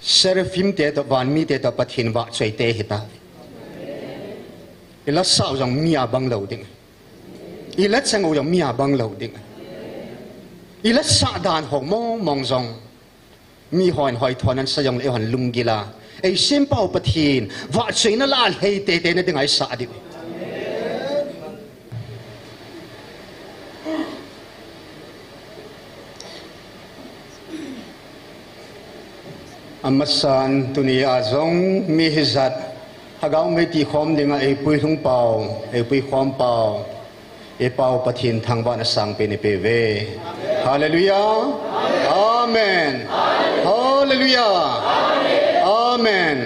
seraphim te to van mi te to pathin wa choi te hita ila sao jong mia bang lo ding ila chang o jong mia bang lo ding ila sa dan hong mong jong mi hoi hoi thonan sa jong le hon lungila ei sim pau pathin wa choi na la hei te te na ding ai sa di amasan tunia zong mi hizat hagaw me ti khom dinga e pui thung pau e pui khom pau e pau pathin thangwa na sang pe ni pe ve hallelujah amen hallelujah amen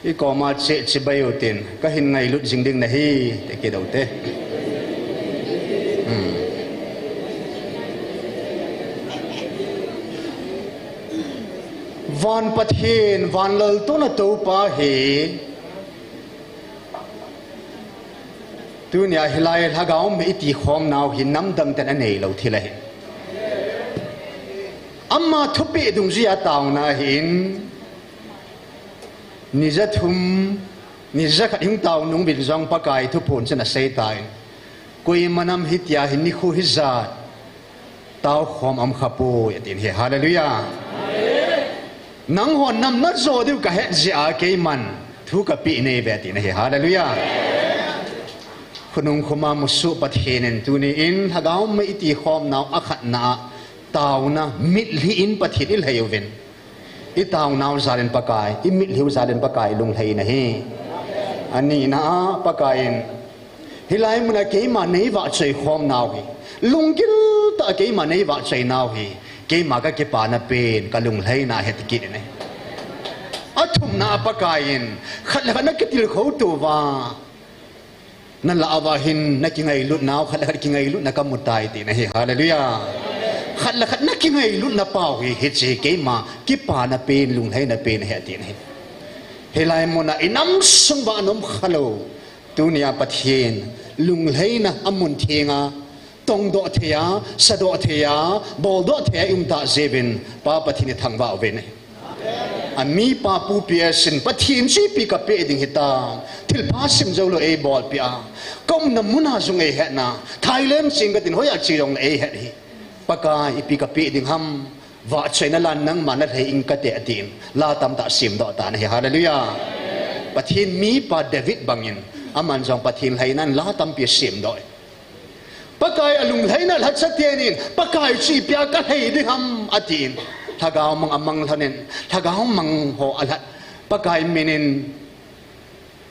i ko ma che che bayotin ka hin ngai lut jing ding na hi te ke dau te van pathin van lal to na to pa he tu nya hilai hagaw me ti khom naw hi nam dam tan anei lo thila he amma thupi dung zia taw na hin niza thum niza khat hing taw nung bil zong pa kai thu phun chana sei tai koi manam hitia hin ni khu hi za taw khom am khapu yatin he hallelujah nang hon nam na zo diu ka he zia ke man thu ka pi nei ve ti na he hallelujah khunung khuma musu pathinen tu ni in hagaw me iti khom naw akhat na taw na mit li in pathit il hayoven i taw naw zalen pakai i mit liu zalen pakai lung thei na he ani na pakain hilai muna ke ma nei wa chei khom naw hi lungkil ta ke ma nei wa chei naw hi ke ma ka ke pa na pen ka lung lai na het ki ne athum na pakain khat la na ke til kho tu wa na la wa hin na ki ngai lut naw khat la ki ngai lut na ka mutai ti na he hallelujah khat la khat na ki ngai lut na pau hi he che ke ma ki pa na pen lung lai na pen he ti ne he lai mo na inam sung wa nom khalo tunia pathin lung lai na amun thenga tong do thea sa do thea bol do thea ta zebin pa pathini thangwa ven ami pa pu pia sin pathin si pi ka pe ding hita thil pha sim zo lo e bol pia kom na muna zung e het na thailand sing ka tin hoya chi rong e het hi paka i pi ka pe ding ham wa chena lan nang man the ing ka te atin la tam ta sim do ta na hi hallelujah pathin mi pa david bangin aman jong pathin hainan la tam pi sim do pakai alung laina lat satienin pakai chi pia ka hei ding ham atin thagaw mang amang thanen thagaw mang ho alat pakai minin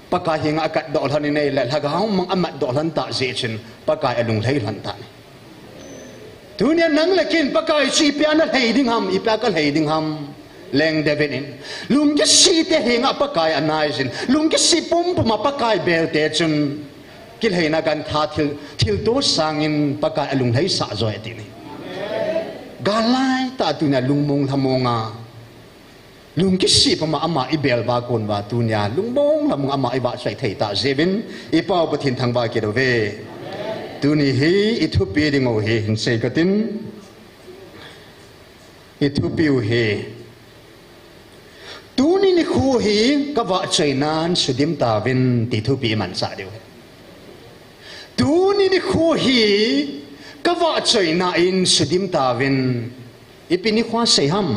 pakai hinga akat do thanin nei la thagaw mang amat do than ta je chin pakai alung lai than ta tunia nang lekin pakai chi pia na hei ding ham i pia ka hei ding ham leng david in lung ki si te hinga pakai anai sin lung ki si pum puma pakai bel te chun kil hay na gan tha thil to sangin pakai alung thai sa zo ati ni galai ta tu na lungmong thamonga lung ki si pama ama ibel ba kon ba tu nya lungmong lamong ama iba sai thei ta zebin i pau pathin thang ba ke do ve tu ni hi i thu pi ding o he hin sei katin i thu piu he tu ni ni khu hi ka wa chai nan sudim ta vin ti thu pi man sa deu tu ni ni khu hi ka wa choi na in sudim ta vin ipini khwa sei ham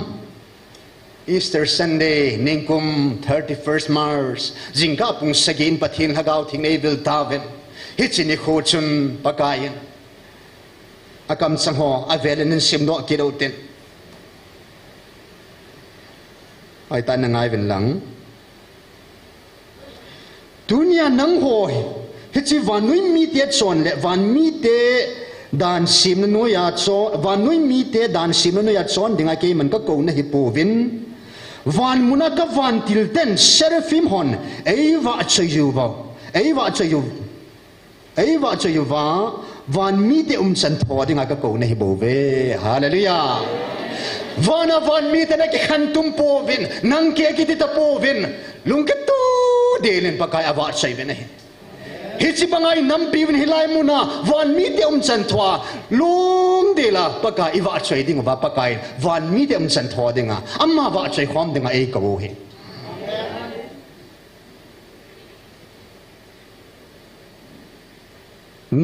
Easter Sunday ningkum 31st Mars jingka pung sagin pathin hagaw thing nei vil ta vin hichini khu chun pakayin akam sangho avelen sim no ki do ten ai ta na ngai vin lang dunia nang hoi hichi vanui mi te chon le van mi te dan sim no ya cho vanui mi te dan sim no ya chon dinga ke man ka ko na hi povin van muna ka van til ten seraphim hon ei wa chayu ba ei wa chayu wa van mi te san tho dinga ka ko na hi bove hallelujah van mi te na ki khan tum povin nang ke ki ti ta povin lung ke tu delin pakai awa chay ben hi chi bangai nam piwin hilai muna van mi te chan thwa lung de la pakai iwa choi ding wa pakai van mi te chan thwa dinga amma wa choi khom dinga ei ko he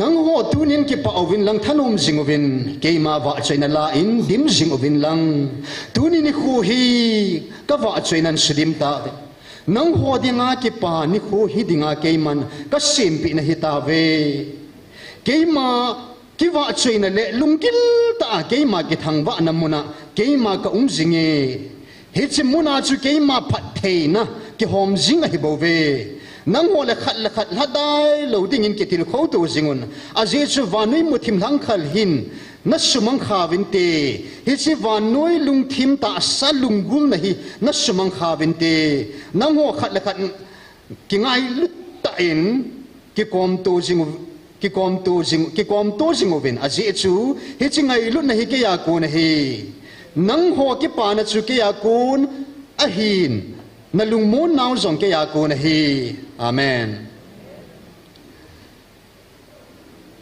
nang ho tunin ki pa ovin lang thanom zingovin keima wa choi na la in dim zingovin lang tunin ni khu hi ka wa choi nan sidim ta nang ho dinga ki pa ni khu hi dinga keiman ka simpi na hita ve keima ki wa choi na le lungkil ta keima ki thangwa na muna keima ka zinge hi chi muna chu keima phat theina ki hom zinga hi bo ve nang ho le khat hadai lo ding in ketil kho to zingun aje chu vanui muthim lang khal hin na sumang khawin te hi chi vanui lung thim ta salungul na hi na sumang khawin te nang ho khat le khat ki ngai lut ta in ki kom to zingovin aje chu hi chi ngai lut na hi ke ya ko na hi nang ho ki pa na chu ke ya kun a hin na lungmon naw zong ke ya ko na hi amen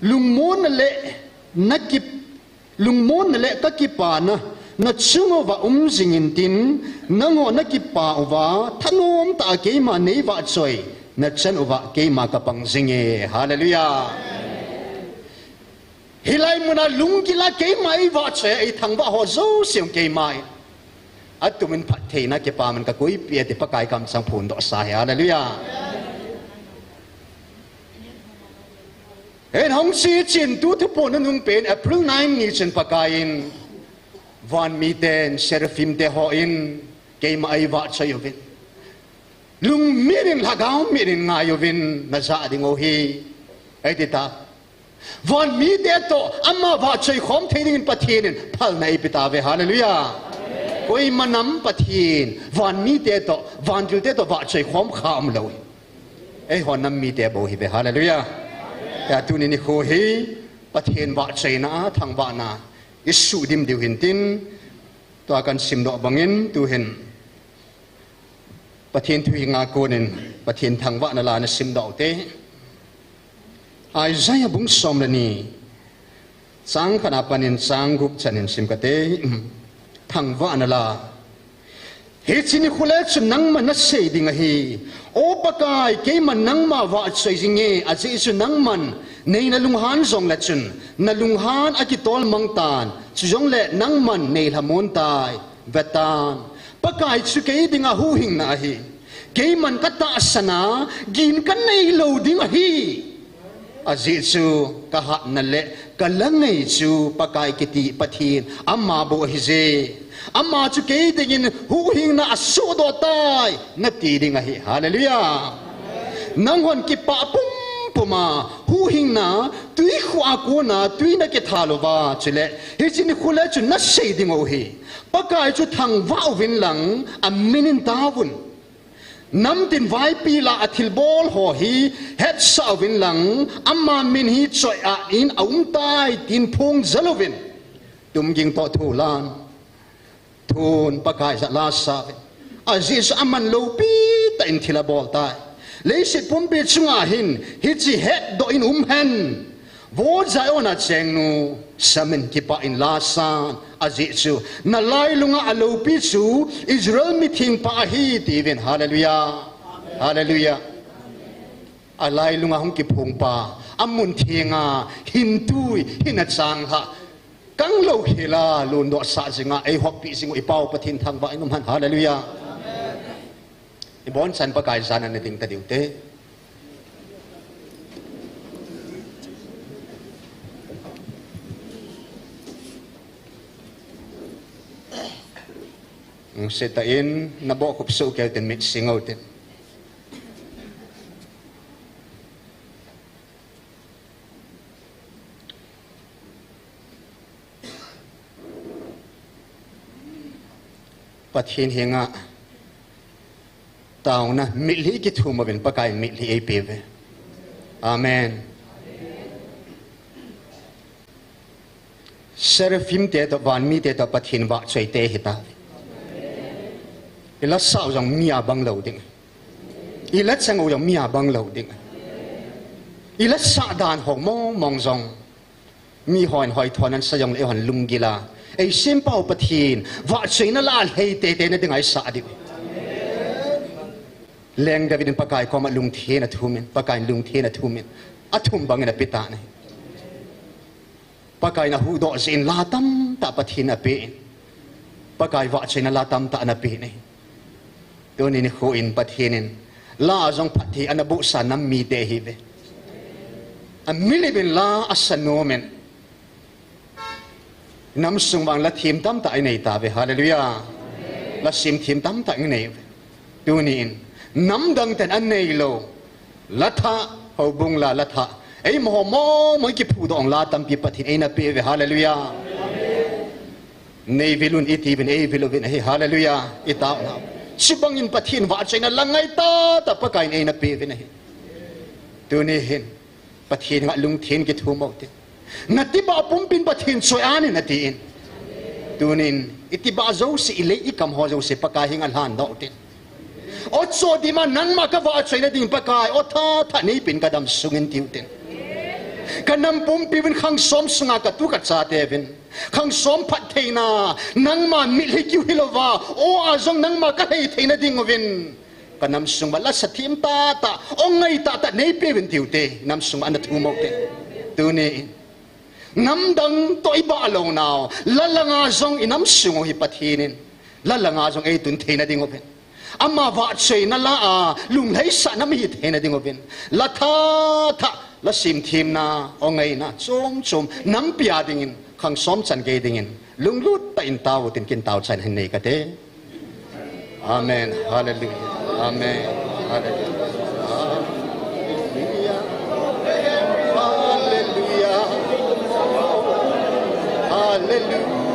lungmon le nakip lungmon le ka ki pa na chungo wa zingin tin nango nakipa wa thanom ta ke ma nei wa choi na chan wa ke ma ka pang zinge hallelujah hilai muna lungila ke mai wa choi ai thang wa ho zo siam ke mai atumin phathei na ke pa man ka koi pia te pakai kam sang phun do sa hallelujah en hong si chin tu thu pon nung pen April 9 ni chen pakain van mi ten seraphim te ho in ke mai wa choi ovin lung mirin lagaw mirin nga yovin na za ding o hi ai ti ta van mi te to amma wa choi khom thein pathin phal nai pita ve hallelujah koi manam pathin van mi te to van jul te to wa choi khom kham lo ei hon nam mi te bo hi be hallelujah ya tu ni kho hi pathin wa choi na thang wa na isu dim diu hin tin to kan sim do bangin tu hin pathin thu nga ko nen pathin thang wa na la na sim do te Isaiah bung som la ni sang khana panin sang gup chanin sim ka te thang wa na la he chini khule chu nang ma na sei ding hi o pakai ke man nang ma wa choi jinge a chi chu nang man nei na lung han zong la chun na lung han a ki tol mang tan chu jong le nang man nei la mon tai vetan pakai chu ke ding a hu hing na hi ke man ka ta sana gin kan nei lo ding hi aji chu ka ha na le ka langai chu pakai kiti pathin amma bo hi je amma chu ke ding hu hing na asu do tai na ti ding hi hallelujah nang hon ki pa pum puma hu hing na tui khwa ko na tui na ke thalo wa chile hi chin khula chu na sei ding o hi pakai chu thang wa win lang a minin tawun nam tin vai pi la athil bol ho hi het sa win lang amma min hi choi a in aum tai tin phung zalovin tum ging to thu lan thun pakai za la sa aziz aman lo pi ta in thila bol tai leisit pum pi chunga hin hi chi het do in hen vo zai ona cheng nu samen ki pa in la san azi chu na lai lunga alo pi chu Israel meeting pa hi tivin hallelujah hallelujah alai lunga hong ki phung pa amun thinga hin tui hin a chang ha kang lo hila lun do sa jinga ei hok pi sing i pau pathin thang wa inum han hallelujah amen ibon san pa kai san an ting ta diu te seta in nabo kup so kel ten mit singaw ten pathin hinga taw na mitli ki thuma ben pakai mitli ei peve amen seraphim te to van mi te to pathin wa choi te hita ila sao jong mia bang lo ding ila chang o jong mia bang lo ding อีละสะดานหงมองจงมีหอยหอยทอนั้นสยองเลยหันลุงกีฬาไอ้เส้นเป้าปะทีนว่าใช่นั่นละเฮเตเตนั่นดึงไอ้สะดิแรงดาวิดปากายก็มาลุงเทนะทุ่มินปากายลุงเทนะทุ่มินอัฐุมบังเงินปิตาเนี่ยปากายนะหูดอสินลาตัมตาปะทีนอเปนปากายว่าใช่นั่นลาตัมตาอนเปนเนี่ยตัวนี้นี่โคอินปะทีนินลาจงปะทีอันบุษานัมมีเตหิเวอันมิลิบินลาอัสโนเมนน้ำสุงบางละทีมตั้มตาไอเนตาเวฮาเลลูยาละซิมทีมตั้มตาไอเนวตัวนี้น้ำดังแต่อันเนยโลละท่าเขาบุงละท่าไอ้มหมอมันกิพูดองลาตัมปีปฏิไอนาเปเวฮาเลลูยาเนวิลุนอิทีเป็นเอวิลุนเฮฮาเลลูยาอิตาอุนาชิบังอินปฏินว่าใจนั้นละไงตาแต่ปะกายไอนาเปเวนะตัวนี้เห็นปฏินงะลุงเทียนกิทูมอกตินัดที่บ่าปุ่มปินปฏินสวยอันนี้นัดที่อินตัวนี้อิติบ่าเจ้าสิเลี้ยกำหัวเจ้าสิปะกายหิงอัลฮันดอกติโอโซดีมันนั่นมาก็ว่าใจนั้นดิ่งปะกายโอท่านี้เป็นกระดำสุงินติวตินกันนำปุ่มปินขังสมสงากตุกัดซาเทวินขังสมพัดเทนานังมามิลิกิวฮิโลวาโออาจงนังมาก็ให้เทนาดิ่งวินกันนำสงบัลลัสทีมตาองไงตาในเปวินติวเตนำสงอันนั้นทุ่มอกเตตัวนี้น้ำดังตัวอีบ้าลงนาวละละงาจงอิน้ำสงหิปะทีนินละละงาจงไอตุนเทนาดิ่งวินอามาว่าเชยนั่นละลุงไหสานามีเทนาดิ่งวินละท่าละสิมทีมนาองไงนะชมน้ำปียดิ่งขังสมจันเกดิ่งลุงลุดไปอินตาวตินกินตาวจันให้เนกเตอาเมนฮาเลลูยาอาเมนฮาเลลูยาฮาเลลูยาฮาเลลูยา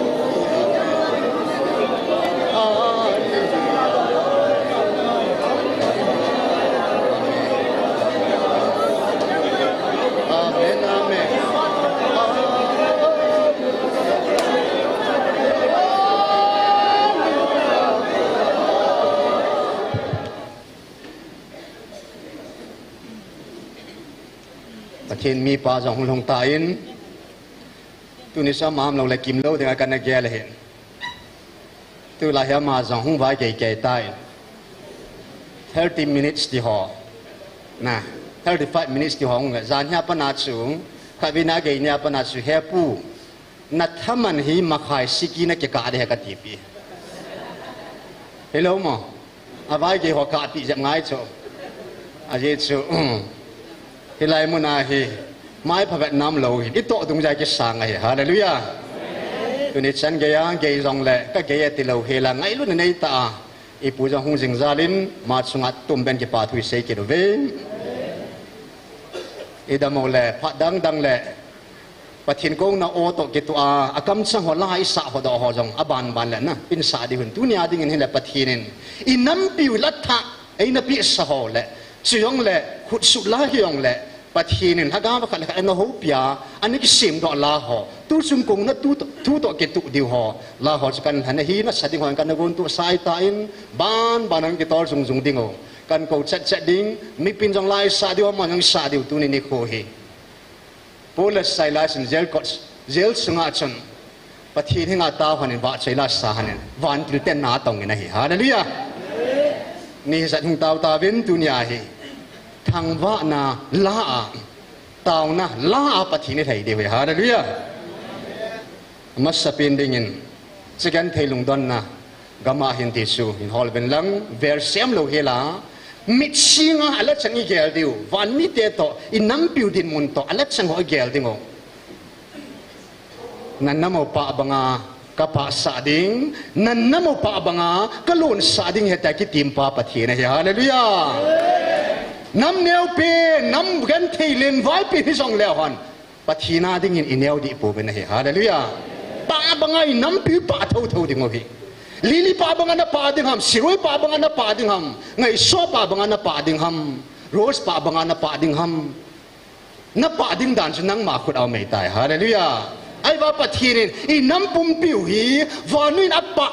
เช่นมีป่าจงลงตาอินตัวนี้สามารถเราเลยกิมโลถึงอาการนักแก่เลยเห็นตัวลายมาจงหุ่งไว้เก๋ๆตาย30 minutes ที่หอนะ35 minutes ที่หองจานยาปนาสูงข้าวินาเกียปนาสูงเฮปูนัทมันหิมาขายสิกินักกาเดฮกติปีเฮลโลมั้งอาไว้เก๋หัวกาติจะง่ายโจอาเจโจที่ไรมุนาฮีไม้พระเวทน้ำโลหิตโตตรงใจจะสั่งไงฮาเลลูยาตัวนี้ฉันเกียงเกียจงเล่ก็เกียติโลเฮลังไงลุ้นในตาอีปูจงหงสิงซาลินมาสุงัดตุ่มเป็นกิปาทุยเสกิโดเวอีดามโมเล่พัดดังเล่ปะทินกงนาโอโตกิตัวอากำสังหัวลายสะหัวดอหัวจงอบานเล่นะเป็นสาดิหุ่นตุนีอาดิ่งเห็นเล่ปะทินินอีน้ำปิวลัทธะไอ้นับพิสหอเล่สิยงเล่ขุดสุลาหิยงเล่ปะทีนินฮักกาบขันขันนหูปยาอันนี้ก็เสียมดอกลาหอตู้ซุ่มกงนัดตู้ต่อเกตุดิวหอลาหอจะกันหันหีนัดสติงหันกันนกุนตู้สายตาอินบ้านนั้นก็ตอลซุงดิ่งโอกันเขาจัดดิ่งมีปินจงไล่สาดิวมันยังสาดิวตู้นี้นี่โคเฮโพลิสไซลัสเจลสุงอาชนปะทีนี่งาตาหันว่าไซลัสสาหันวันที่เต้นนาตรงนี้นะฮะฮาเลลูยานี่สัตว์หงตาวินตุนยาเฮทางว่านาลาตาวนาลาปะทีนี่ไทยเดียวฮาเลลูยามัสเป็นดิ่งสกันไทยลุงดอนนะกามาหินติสูหินฮอลเป็นลังเวอร์เซมโลเฮลามิดซิงอะไรฉันอีเกลดิววันนี้เตโตอินน้ำปิวดินมุนโตอะไรฉันหัวเกลดิงโอนั่นน้ำเอาปะบังอากับปะสาดิงนั่นน้ำเอาปะบังอาก็ลุนสาดิงเหตุกิติมปะปะทีนี่ฮาเลลูยาน้ำเนียวเปน้ำกันเทเลนไว้ปีที่สองแล้วฮันปะทีน่าดิ่งอินเนียวดิปูเป็นไงฮาเลลูยาปะบังไงน้ำปีปะเท่าดิ่งโอเคลิลิปะบังอันปะดิ่งฮัมสิรวยปะบังอันปะดิ่งฮัมไงโซปะบังอันปะดิ่งฮัมโรสปะบังอันปะดิ่งฮัมนับปะดิ่งด่านฉันนั่งมาขุดเอาไม่ตายฮาเลลูยาไอ้ว่าปะทีนี่อิน้ำปุ่มปิวฮีวานุนอัปปะ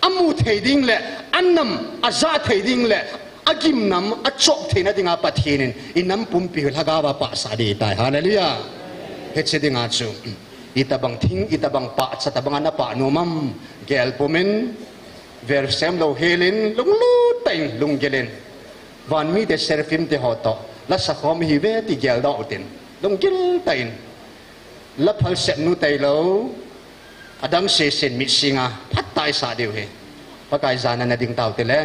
อามูเทดิ่งแหละอันน้ำอาซาเทดิ่งแหละ agim nam achok thena dinga pathinin inam pumpi lagawa pa sa di tai hallelujah hetche dinga chu itabang thing itabang pa sa tabang na pa numam gel pomen versem lo helin lunglu taing lunggelin van mi de serfim te hoto la sa khom hi ve ti gel da utin lunggil tain la phal set nu tai lo adang se sen mi singa phat tai sa deu he pakai zana na ding tau te le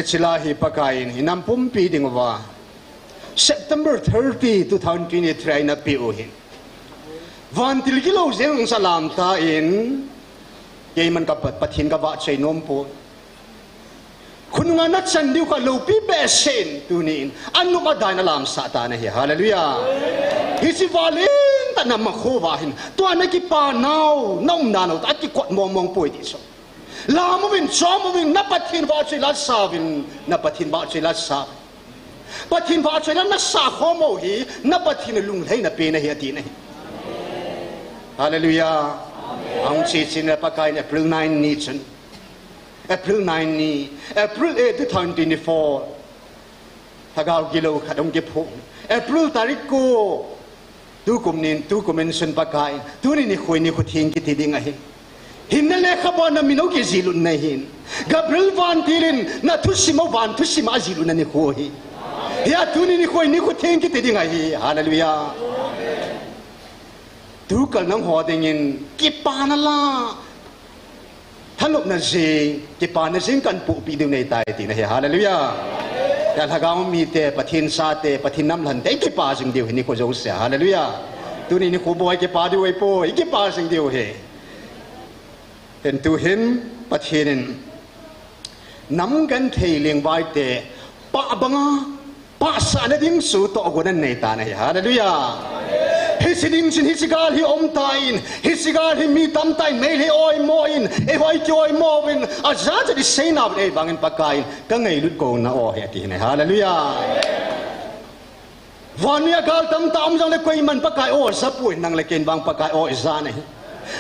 Silahi pakain hinam pumpi dingwa September 30 2023 na piuhin van tilgilo zeng salam ta in yay man kapat pathin ka ba chay nompo kununga nat sandiw ka lopi besen tunin ano ka dana lam sa ta na hi hallelujah hisi valin ta na makhuwahin to anaki panaw nom nanaw at ki kwat momong pwede so Lamuin, somuin, napatin ba sila sabin, napatin ba sila sabin. Patin ba sila nasako mo hi, napatin lunglay na pinahiatin eh. Hallelujah. Ang chisin na pagkain April 9 ni Chen. April 9 ni, April 8, 2024. Tagaw gilaw kadong gipong. April tarik ko. Tukumin sun pagkain. Tunin ni kuy ni kuting kitiding ahin. Hinale kabo na minaw ki zilun na hin. Gabriel van tilin na tusima van tusima zilun na ni kuhi. Ya tuni ni kuhi ni ko tengki tedi ngahi. Hallelujah. Tukal nang hodingin kipana la. Tanok na zing kipana zing kan pu pidiw na itay ti na hi. Hallelujah. Yan hagaw mite patin sate patin namlan tay kipa zing diw ni ko jose. Hallelujah. Tuni ni ko buhay kipa diw ay po ikipa zing diw he. Tentuhin pathinin nam gan theiling vai te pa banga pa sa na ding su to gonan nei ta na hallelujah hisiding sin hisigal hi om tain hisigal hi mi tam tain nei hi oi moin e hoi joy movin aza di seina e bangin pakain ka ngai lut ko na o he ti na hallelujah vania gal tam tam jang le koi man pakai o sa puin nang le ken bang pakai o za nei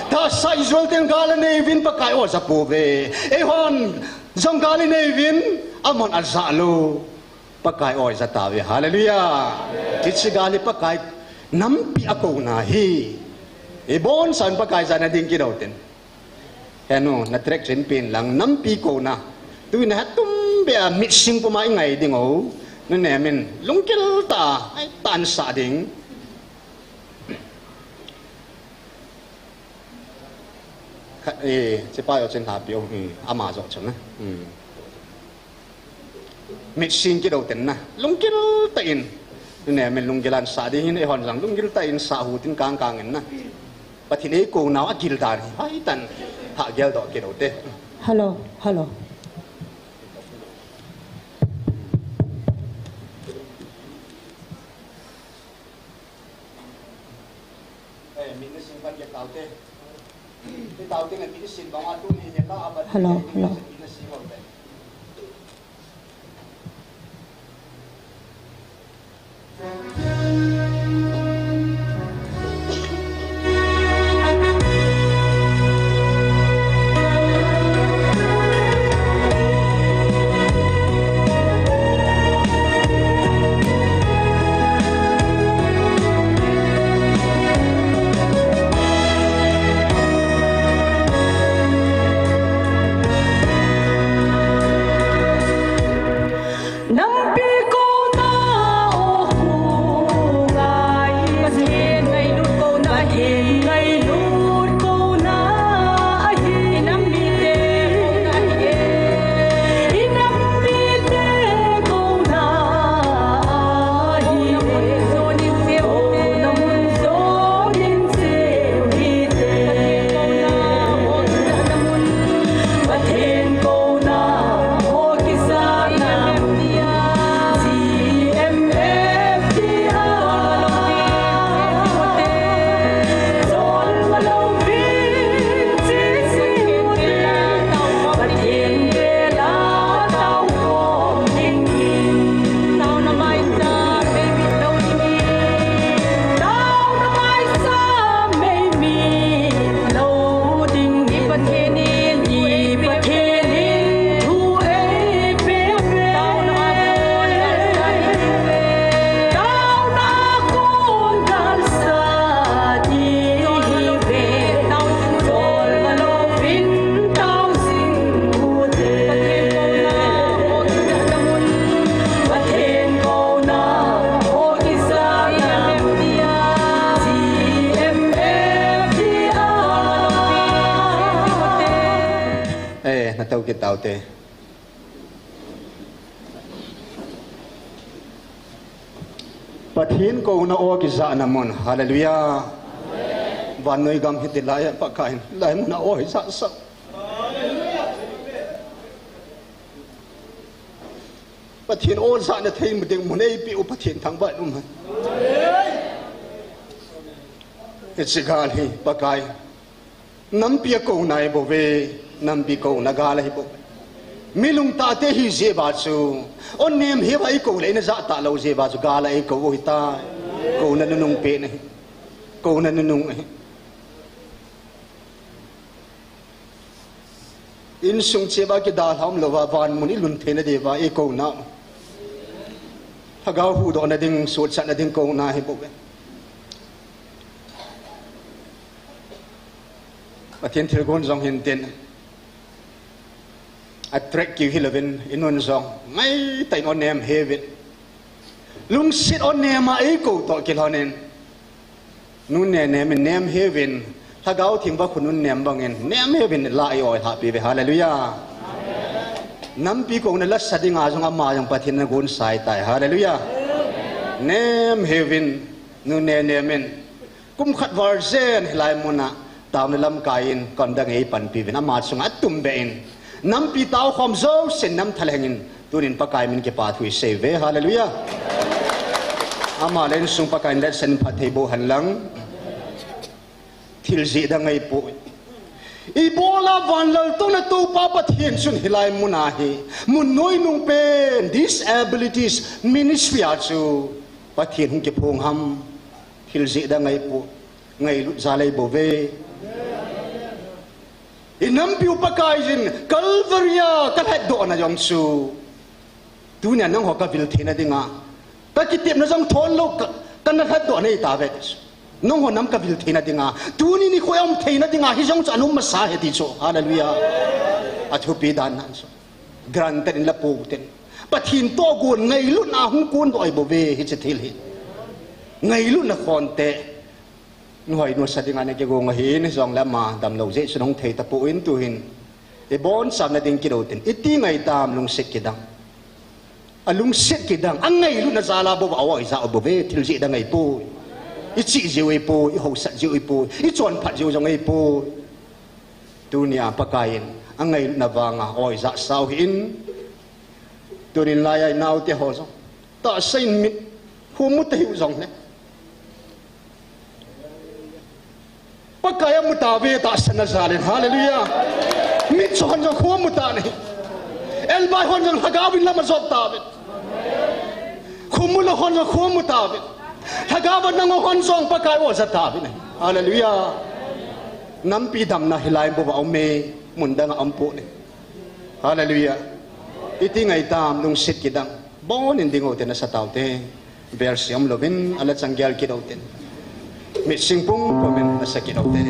ta sa Israel ten gala nevin pakai o sa pove ehon zong gala nevin amon azalo pakai o sa tawi hallelujah kitsi gali pakai nampi ako na hi ibon san pakai sa na ding kidauten ano na trek chen pin lang nampi ko na tu na tum be mixing pumai ngai ding o no nemen lungkil ta ay tan sa ding即包有正下表，阿嫲作盡啦，滅線幾度定啦，龍幾突然，你係咪龍幾爛沙啲？你可能龍幾突然沙湖點講人啦，不停你講鬧一幾大，係但拍幾多幾度的。Hello. hello hello tàu cái tàu tê But hin ko na o ki za namon hallelujah van noi gam hit la pa kain lai na o hi sa sa Pathin o za na thei mu ding mu nei pi u pathin thang ba um it's gal hi pa kai nam pi ko nai bo ve nam pi ko na gal hi bo milung ta te hi je ba chu on nem he vai ko le na za ta lo je ba chu ga la e ko hi ta ko na nung pe ne ko na nung in sung che ba ki da ham lo wa van mun i lun the na de ba e ko na thagau hu do na ding so chat na ding ko na hi bo Pathin thil gon jong hin ten attract you hilovin inon zong mai tai on nem heaven lung sit on nem ai ko to kilhonen nun ne nem heaven thagau thing ba khunun nem bangen nem heaven la ai oi happy ve hallelujah nam pi ko na la sadinga jong ama jong pathin na gon sai tai hallelujah nem heaven nun ne nemen kum khat war zen hilai mona tam lam kain kon dang ei pan pi ve na ma chung atum bein nam pi tao khom zo sen nam thalengin tunin pakai min ke pa thui se ve hallelujah ama len sung pakai let sen phathei bo hanlang thil ji da ngai pu i bola van lal to na tu pa pathian sun hilai muna hi mun noi nung pen disabilities ministry a chu pathian hung ke phong ham thil ji da ngai pu ngai lu zalai bo ve inam piu pakai jin kalvaria kalhat do na jong su tunia nang hoka vil thena dinga ka kitep na jong thon lo kan na khat do nei ta ve nong ho nam ka vil thena dinga tuni ni khoyam theina dinga hi jong chanum ma sa he ti cho hallelujah athu pi dan nan so granted in la pu ten pathin to gun ngai lu na hung kun do ai bo ve hi che thil hi ngai lu na khon te nuôi nuôi sát dengan cái gong hin zong lama dam lo je sunong thei ta pu in tu hin e bon sam na ding kilo tin iti ngai tam lung sik kidang alung sik kidang ang ngai lu na zala bo awai za bo ve til ji da ngai pu i chi ji we pu i ho sat ji we pu i chon phat ji jong ngai pu dunia pakain ang ngai na wanga oi za sau hin turin lai ai nau te ho zo ta sein mit hu mu te hu zong ne pakaya mutabe ta sana zalen hallelujah mit chon jo khom mutane el bai hon jo hagawin lama zot tabe khumul hon jo khom mutabe hagawan nang hon song pakai o za tabe hallelujah nampi dam na hilai bo ba me mundang ampo ni hallelujah iti ngai tam nung sit kidang bon indingo te na sa taute versiam lovin ala changyal kidauten mit singpung komen na sa kidaute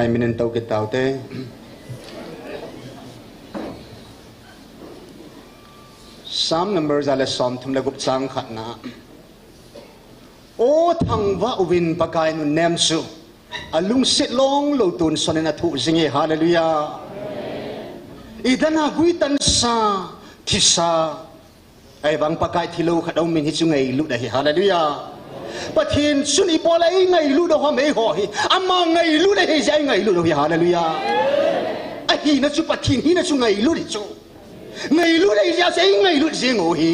minen tau ke tau te Psalm number zale som thum la gup chang khat na o thang wa win pakai nu nem su alung sit long lo tun sonena thu zinge hallelujah idana gui tan sa thisa ai bang pakai thilo khadau min hi chu ngai lu da hi hallelujah pathin sun ipolai ngai lu do ha mei ho hi amma ngai lu da hi jai ngai lu do hi hallelujah a hi na chu pathin hi na chu ngai lu ri chu ngai lu da hi ja sei ngai lu jing ho hi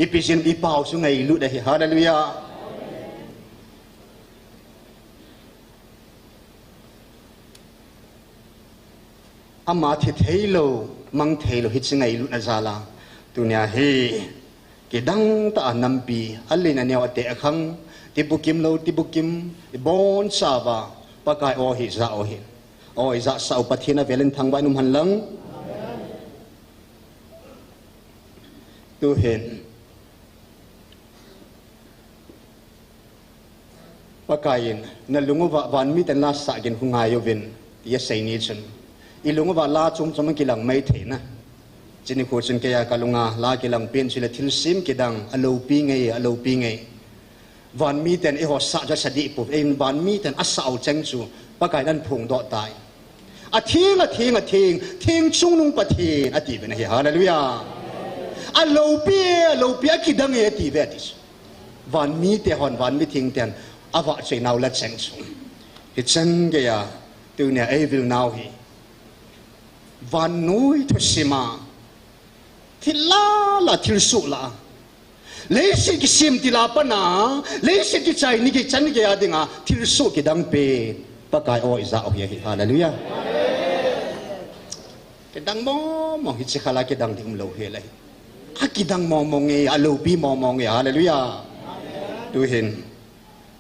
ipisin ipau chu ngai lu da hi hallelujah amma thi theilo mang theilo hi chu ngai lu na zala tunya hi ke dang ta nampi alina nyaw ate akhang tibukim lo tibukim bon sawa pakai o hi za o hi o za sa upathina velen thangba num hanlang tu hen pakain na lunguwa van mi tan la sa gen hungayo vin ya sei ni chun ilunguwa la chum chum kilang mai theina chini ko chun ke ya kalunga la kilang pen chile thil sim kidang alo pi ngai van mi ten e ho sa ja sadi pu en van mi ten asau cheng chu pakai nan phung do tai a thing chung nung pathin ati ben hi hallelujah alo pi kidang e ti ve ti van mi te hon van mi thing ten awa chei naw la cheng chu hi chang ge ya tu ne e vil naw hi van nui to sima thil la thil su la leisin ki sim tila pana leisin ki chai ni ki chan ki adinga thil su ki dang pe pakai o iza o hi hallelujah ki dang mo hi chikhala ki dang ding lo he lai a ki dang mo nge alo pi mo nge hallelujah tu hin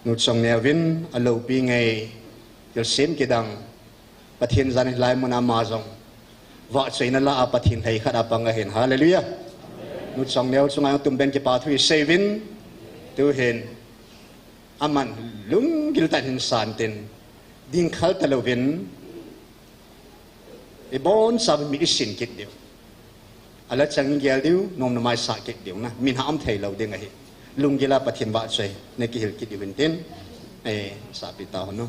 nu chong nevin alo pi nge yel sim ki dang pathin zan lai mona ma jong wa chaina la a pathin thei khada panga hen hallelujah nu chong neo chunga tum ben ki pa thui sevin tu hen aman lung gil tan hin san ten ding khal talovin e bon sab mi isin kit dio ala chang gel dio nom na mai sa kit dio na min ha am thei lo ding a hi lung gila pathin wa chai ne ki hil kit dio ten e sa pi ta no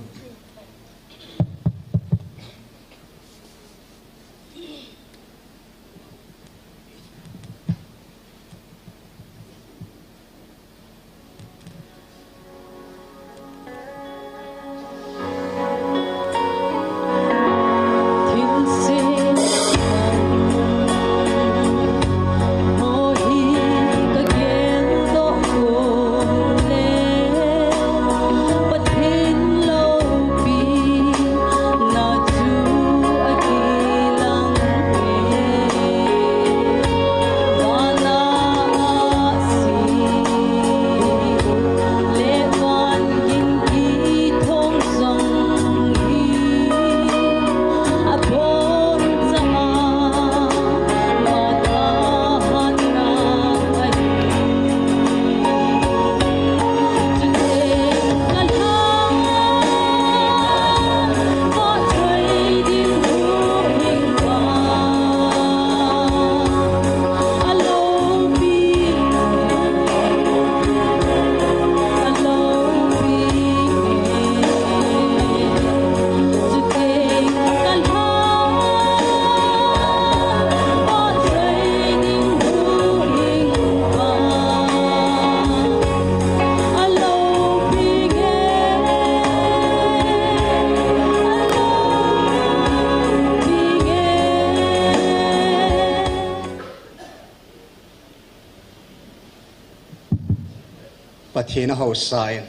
Pathina ho sai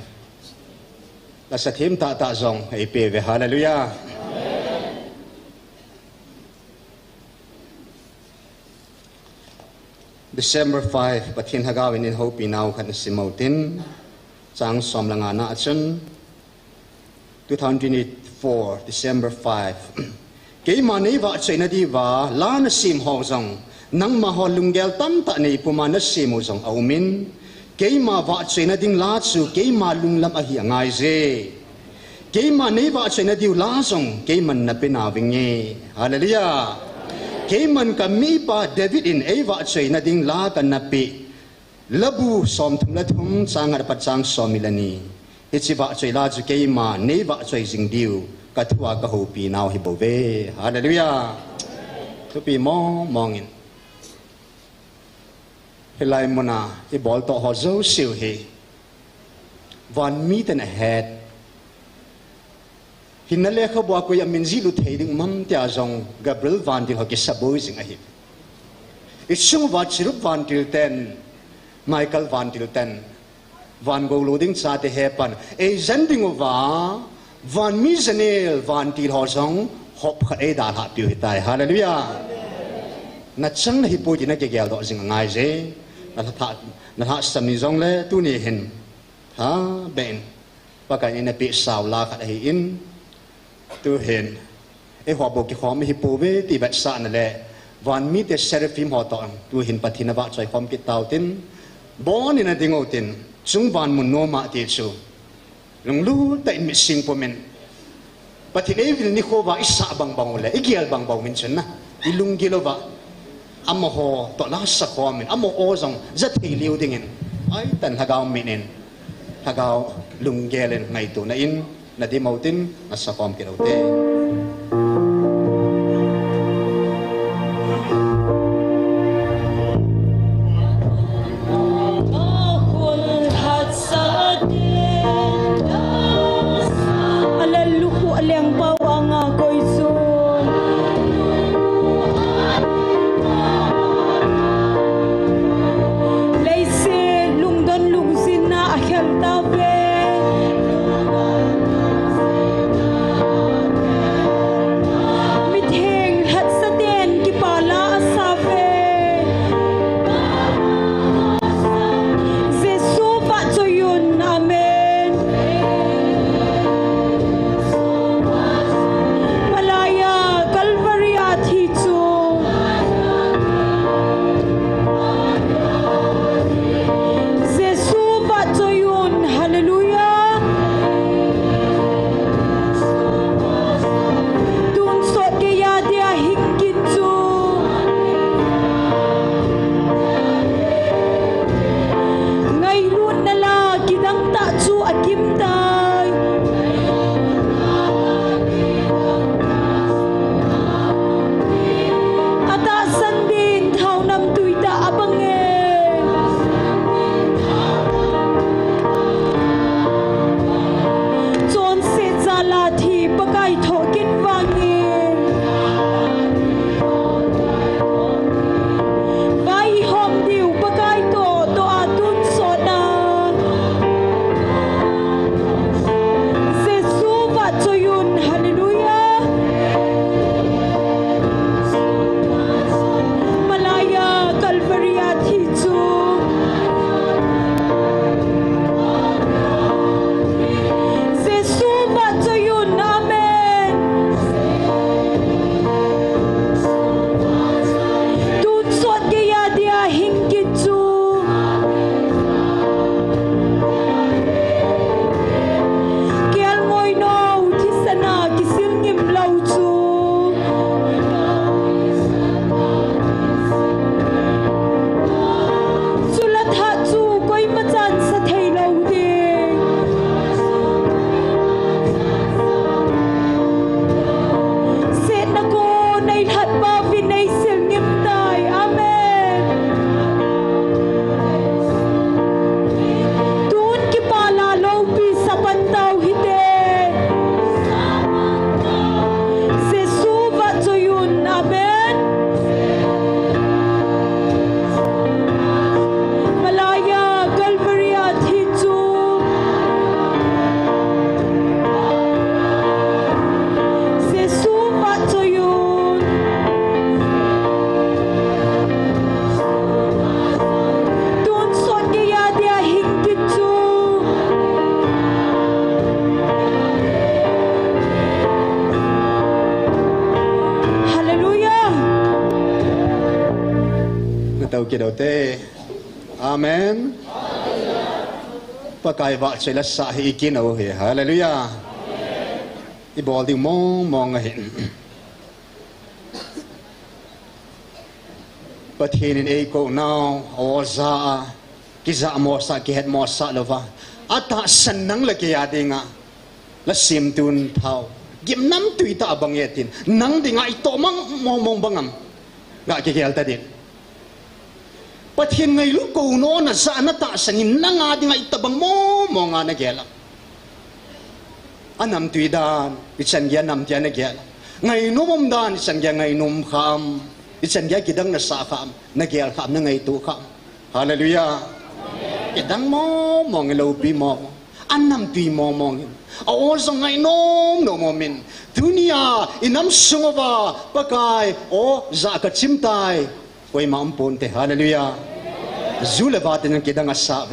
la sathim ta ta zong ei pe ve hallelujah December 5 pathin hagawin in hope now khan simautin chang som langa na achun 2024 December 5 ke ma nei wa chaina di wa la na sim ho zong nang ma ho lungel tam ta nei puma na sim ho zong aumin keima wa chena ding la chu keima lunglam a hi ngai je keima nei wa chena diu la song keiman na pena winge hallelujah keiman ka mi pa David in eva chena ding la kan na pe labu som thum la thum changar pa chang somilani hichi wa chela chu keima nei wa choi jing diu ka thua ka ho pi naw hi bo ve hallelujah to pi mongin Helai mona I bol to ho zo siu he 1 meet and a head hinale kho bwa ko ya min ji lu thei ding mam tia zong Gabriel van dil ho ki saboi jing a hi isung wa chirup van dil ten Michael van dil ten van go loading cha te hepan e zending wa van mi zanel van dil ho zong hop kha e da ha pi tai hallelujah na chang na hi po ji na ke gel do jing ngai je na tha sami zong le tu ni hin ha ben pa ka ni na pi saw la kha hi in tu hin e ho bo ki khom hi po ve ti bat sa na le van mi te seraphim ho to tu hin pathina wa choi khom ki taw tin bon in a dingo tin chung van mun no ma ti chu lung lu ta in mi sing po men pathine vil ni kho wa isa bang bang le igial bang bang min chen na ilung gilova amo ho to la sa khomin amo o zong zat hi liu dingin ai tan hagaw minin hagaw lunggelen ngai tu na in na di mautin na sa khom ki rote Leise lu tàu kia đầu tê amen pakai vợ chơi là sa hi kia nào hi hallelujah đi bỏ đi mong mong ngayประเทศนี้ก็น่าโอซากิจามอสากิเหตุมอสาเลวะอัตตาสันนังเลกียาดิงะและซิมตุนเท้ายิมน้ำตุยตาบังเยตินนังดิงะอิโตมังมองบังมงะกิเกลตาดินประเทศไงลูกกูโน่น่ะซานัตตาสันินนังอาดิงะอิตาบังมองานเกลอันน้ำตุยดานอิฉันยาน้ำที่อันเกลไงนุ่มดานอิฉันยาไงนุ่มคำอิฉันยากิดังนัสสาขามนักเกลขามนังไงตุขามฮาเลลูยากิดังมองเราปีมองอันน้ำปีมองโอ้ส่งไงน้องโนมมินดุนยาอิน้ำสงบะปะกายโอ้จากชิมตายไว้มาอัมพุนเตฮาเลลูยาจูเลบาตินังกิดังอัสสาเว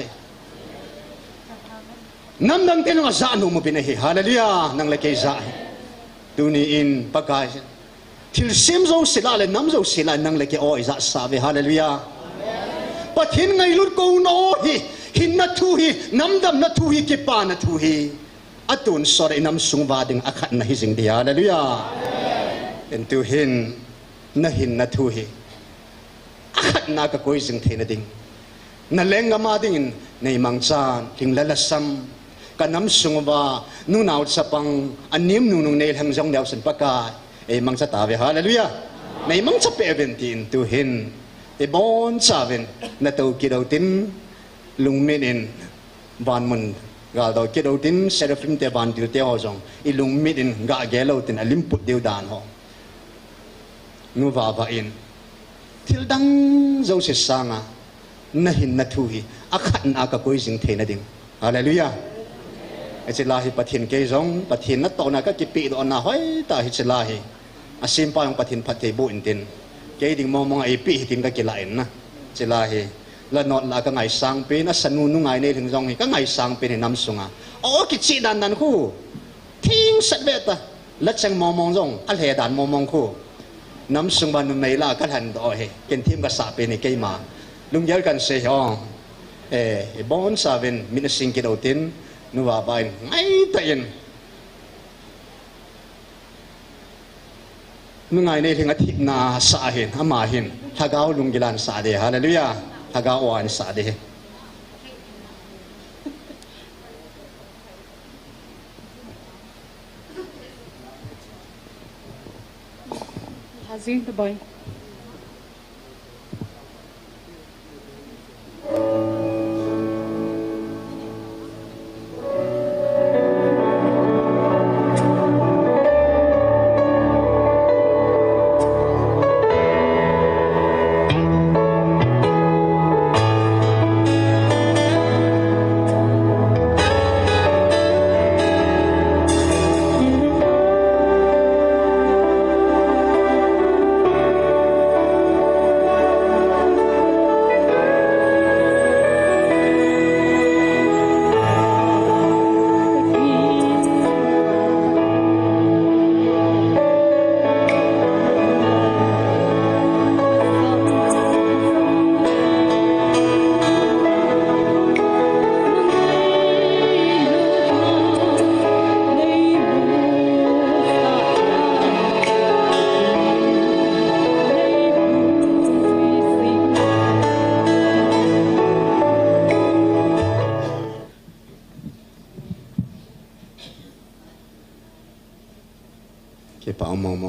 น้ำดังเตนังซาโนมปินเฮฮาเลลูยานังเลกเอซาดุนีอินปะกายทิลซิมโซสิลาเลน้ำโซสิลานังเลกโออิซาสาเวฮาเลลูยาปะทินไงลุดกูโนฮีหินนัทูฮีน้ำดำนัทูฮีกิปานัทูฮีอัตุนสอดน้ำสุงวาดิงอักขัดนะฮิซิงเดียฮาเลลูยาเป็นตัวหินนะหินนัทูฮีอักขัดนักกุยซิงเทนดิงนั่นแหละงามาดิงในมังจานทิงละละซัมกันน้ำสุงวานูนาวสปังอันนิ่มนูในทางจงเดียวสันปะกายไอ้มังจะตาเวฮาเลลูยาในมังจะเปเป็นตีนตัวหินไอ้บอนซาเวนนัตโตกิดเอาตินลุงเมนินบานมันกาดเอากิดเอาตินเซราฟิมเตบานดิลเตอจงอีลุงเมนินกาเกลเอาตินอลิมปุดเดียวดานฮอนูวาบาอินทิลดังเจ้าเสสางะนะหินนัทูฮีอักขันอากากุยสิงเทนดิงฮาเลลูยาไอเจลาฮิปะทินเกจงปะทินนัตโตนักกิปีดอนนาห้อยตาฮิเจลาฮิอาซิมปายองปะทินพัดเทบุอินตินเกดิงมองไอปีทินก็กิลาอินนะเจลาฮิละนอดละก็ไงสังเป็นอาสนุนุไงในถึงจงฮิก็ไงสังเป็นน้ำสุงะโอ้กิจิดันนันคู่ทิ้งสัตว์เวตละจังมองจงอัลเฮดันมองคู่น้ำสุงบันนุไม่ละก็หันต่อเฮเกณฑ์ทีมก็สาเป็นในเกมาลุงเยอะกันเสียองบอนซาเวนมินสิงกิดเอาตินนัวบายไงแต่ยันนุไงในถึงอาทิตย์นาสาเห็นอามาเห็นถ้าก้าวลุงกิลันสาเดฮาเลลูยาถ้าก้าววานสาเดHazin the boy.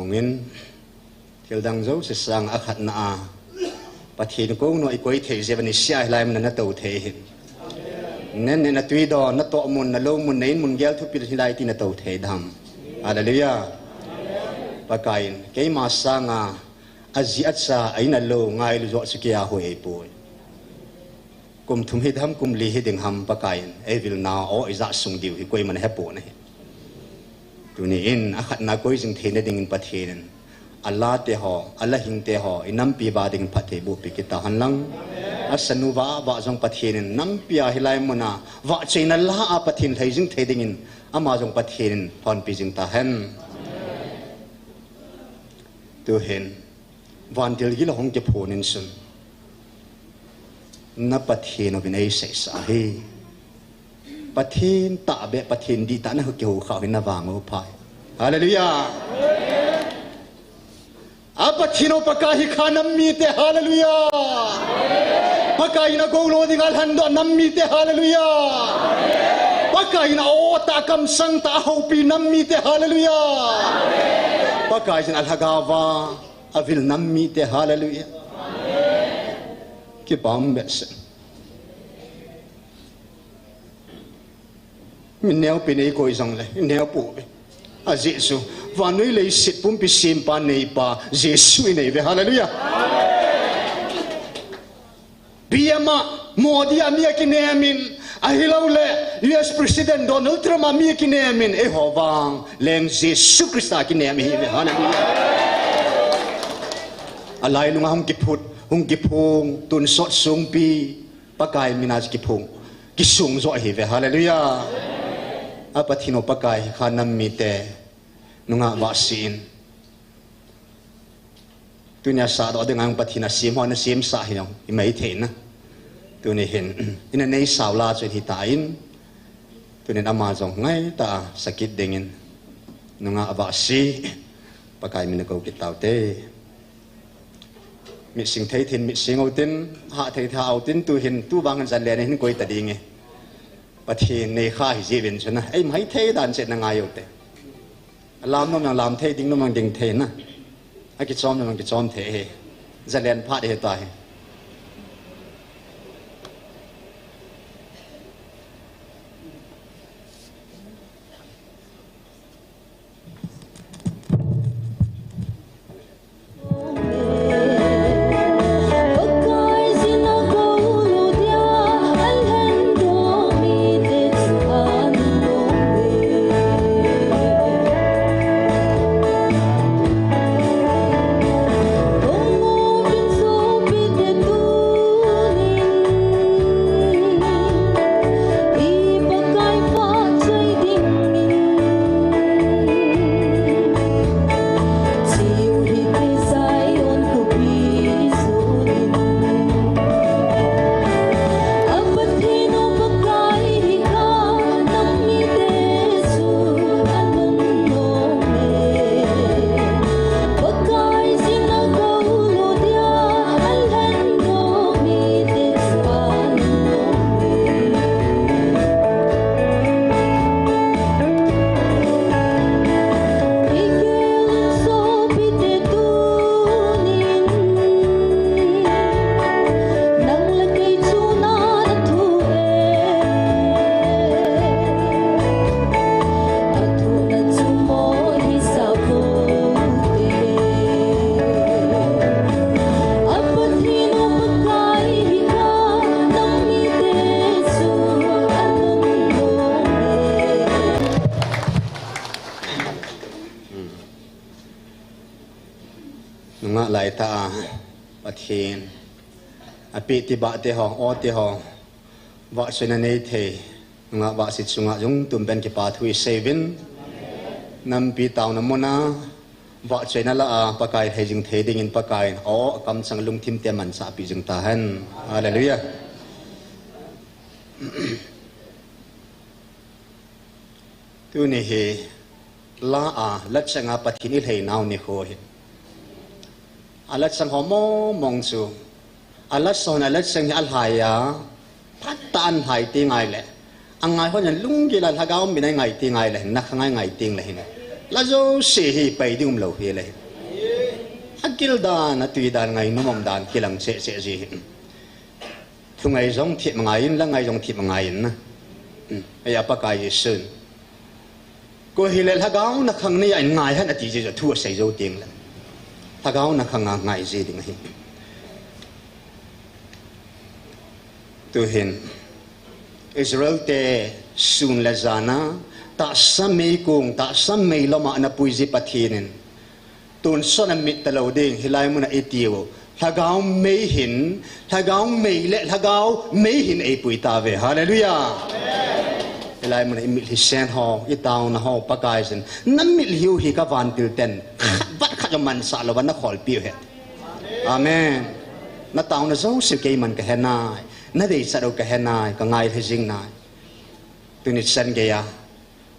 mongin til dang zo se sang akhat na pathin ko no ikoi thei je bani sia lai man na to thei hin nen ne na tui do na to mun na lo mun nein mun gel thu pil hilai ti na to thei dham hallelujah pakain ke ma sanga azi atsa aina lo ngai lu zo sikia hoi poi kum thum hi dham kum li hi ding ham pakain evil na o iza sung diu hi koi man hepo na tuni in akhat na koi jing thene ding pathin Allah te ho Allah hing te ho inam pi ba ding pathe bu pi kita hanlang asanu wa wa jong pathin nam pia hilai mona wa chaina la a pathin thai jing the ding in ama jong pathin thon pi jing ta hen tu hen van til gi la hong ke phonin sun na pathin o binay sa isahi pathin ta be pathin di ta na hukihu khaw na wango pai hallelujah apathin o pakahi khanam mi te hallelujah pakai na golo dingal hando nammi te hallelujah pakai na o ta kam sang ta hopi nammi te hallelujah pakai sin alhagawa avil nammi te hallelujah ki bam bes min neo pinei ko isang le neo pu a jesu vanui le sit pum pi sim pa nei pa jesu nei ve hallelujah Biyama Modi amia kinemin ahilaw le US President Donald Trump amia kinemin ehowang leng Jesus Christa kinemi hallelujah alai lunga hung kipung tun sot sungpi pakai minas kipung kisung zo hive hallelujah apathino pakai khanam mite nunga wasin tunya sa do dengan pathina sim hon sim sa hiong imai thein na tuni hin ina nei sawla chu hi tain tunin ama jong ngai ta sakit dengin nunga abasi pakai min ko kitaute mi sing thei thin mi sing autin ha thei tha autin tu hin tu wangan jan le hin koi ta dinge pathin nei kha hi jevin chuna ai mai thei dan che na ngayote lam nom nang lam thei ding nom nang ding thei na aki chom nang ki chom the he zalen pha de ta he lai ta pathin api ti ba te ho o te ho wa sena nei the nga wa sit sunga jung tum ben ki pa thui sevin nam pi taw na mona wa chena la a pakai hejing the ding in pakai o kam sang lung thim te man sa pi jung ta han hallelujah tu ni he la a lat sanga pathin il hei naw ni kho hi alat sang homo mongsu alat son alat sang al haya patan hai ti ngai le angai ho nyan lung gi lan hagao mi nai ngai ti ngai le nak ngai ngai ting le hin la zo se hi pai dum lo hi le akil dan atui dan ngai numom dan kilang se se ji thu ngai jong thi ngai in la ngai jong thi ngai in na aya pa kai sun ko hi le hagao na khang ni ai ngai han ati ji zo thu sei zo ting le tagaw na khanga ngai ji ding hi tu hin Israel te sun la zana ta samei kung ta samei lama na puizi pathinin tun sona mit talo ding hilai mun na etiwo tagaw mei hin tagaw mei le tagaw mei hin e pui ta ve hallelujah hilai mun imil hi sen ho itaw na ho pakai sen namil hiu hi ka van til ten man sa lawan na khol pi he amen na taw na zo se ke man ka hena na dei sa do ka henai ka ngai the jing nai tu ni san ge ya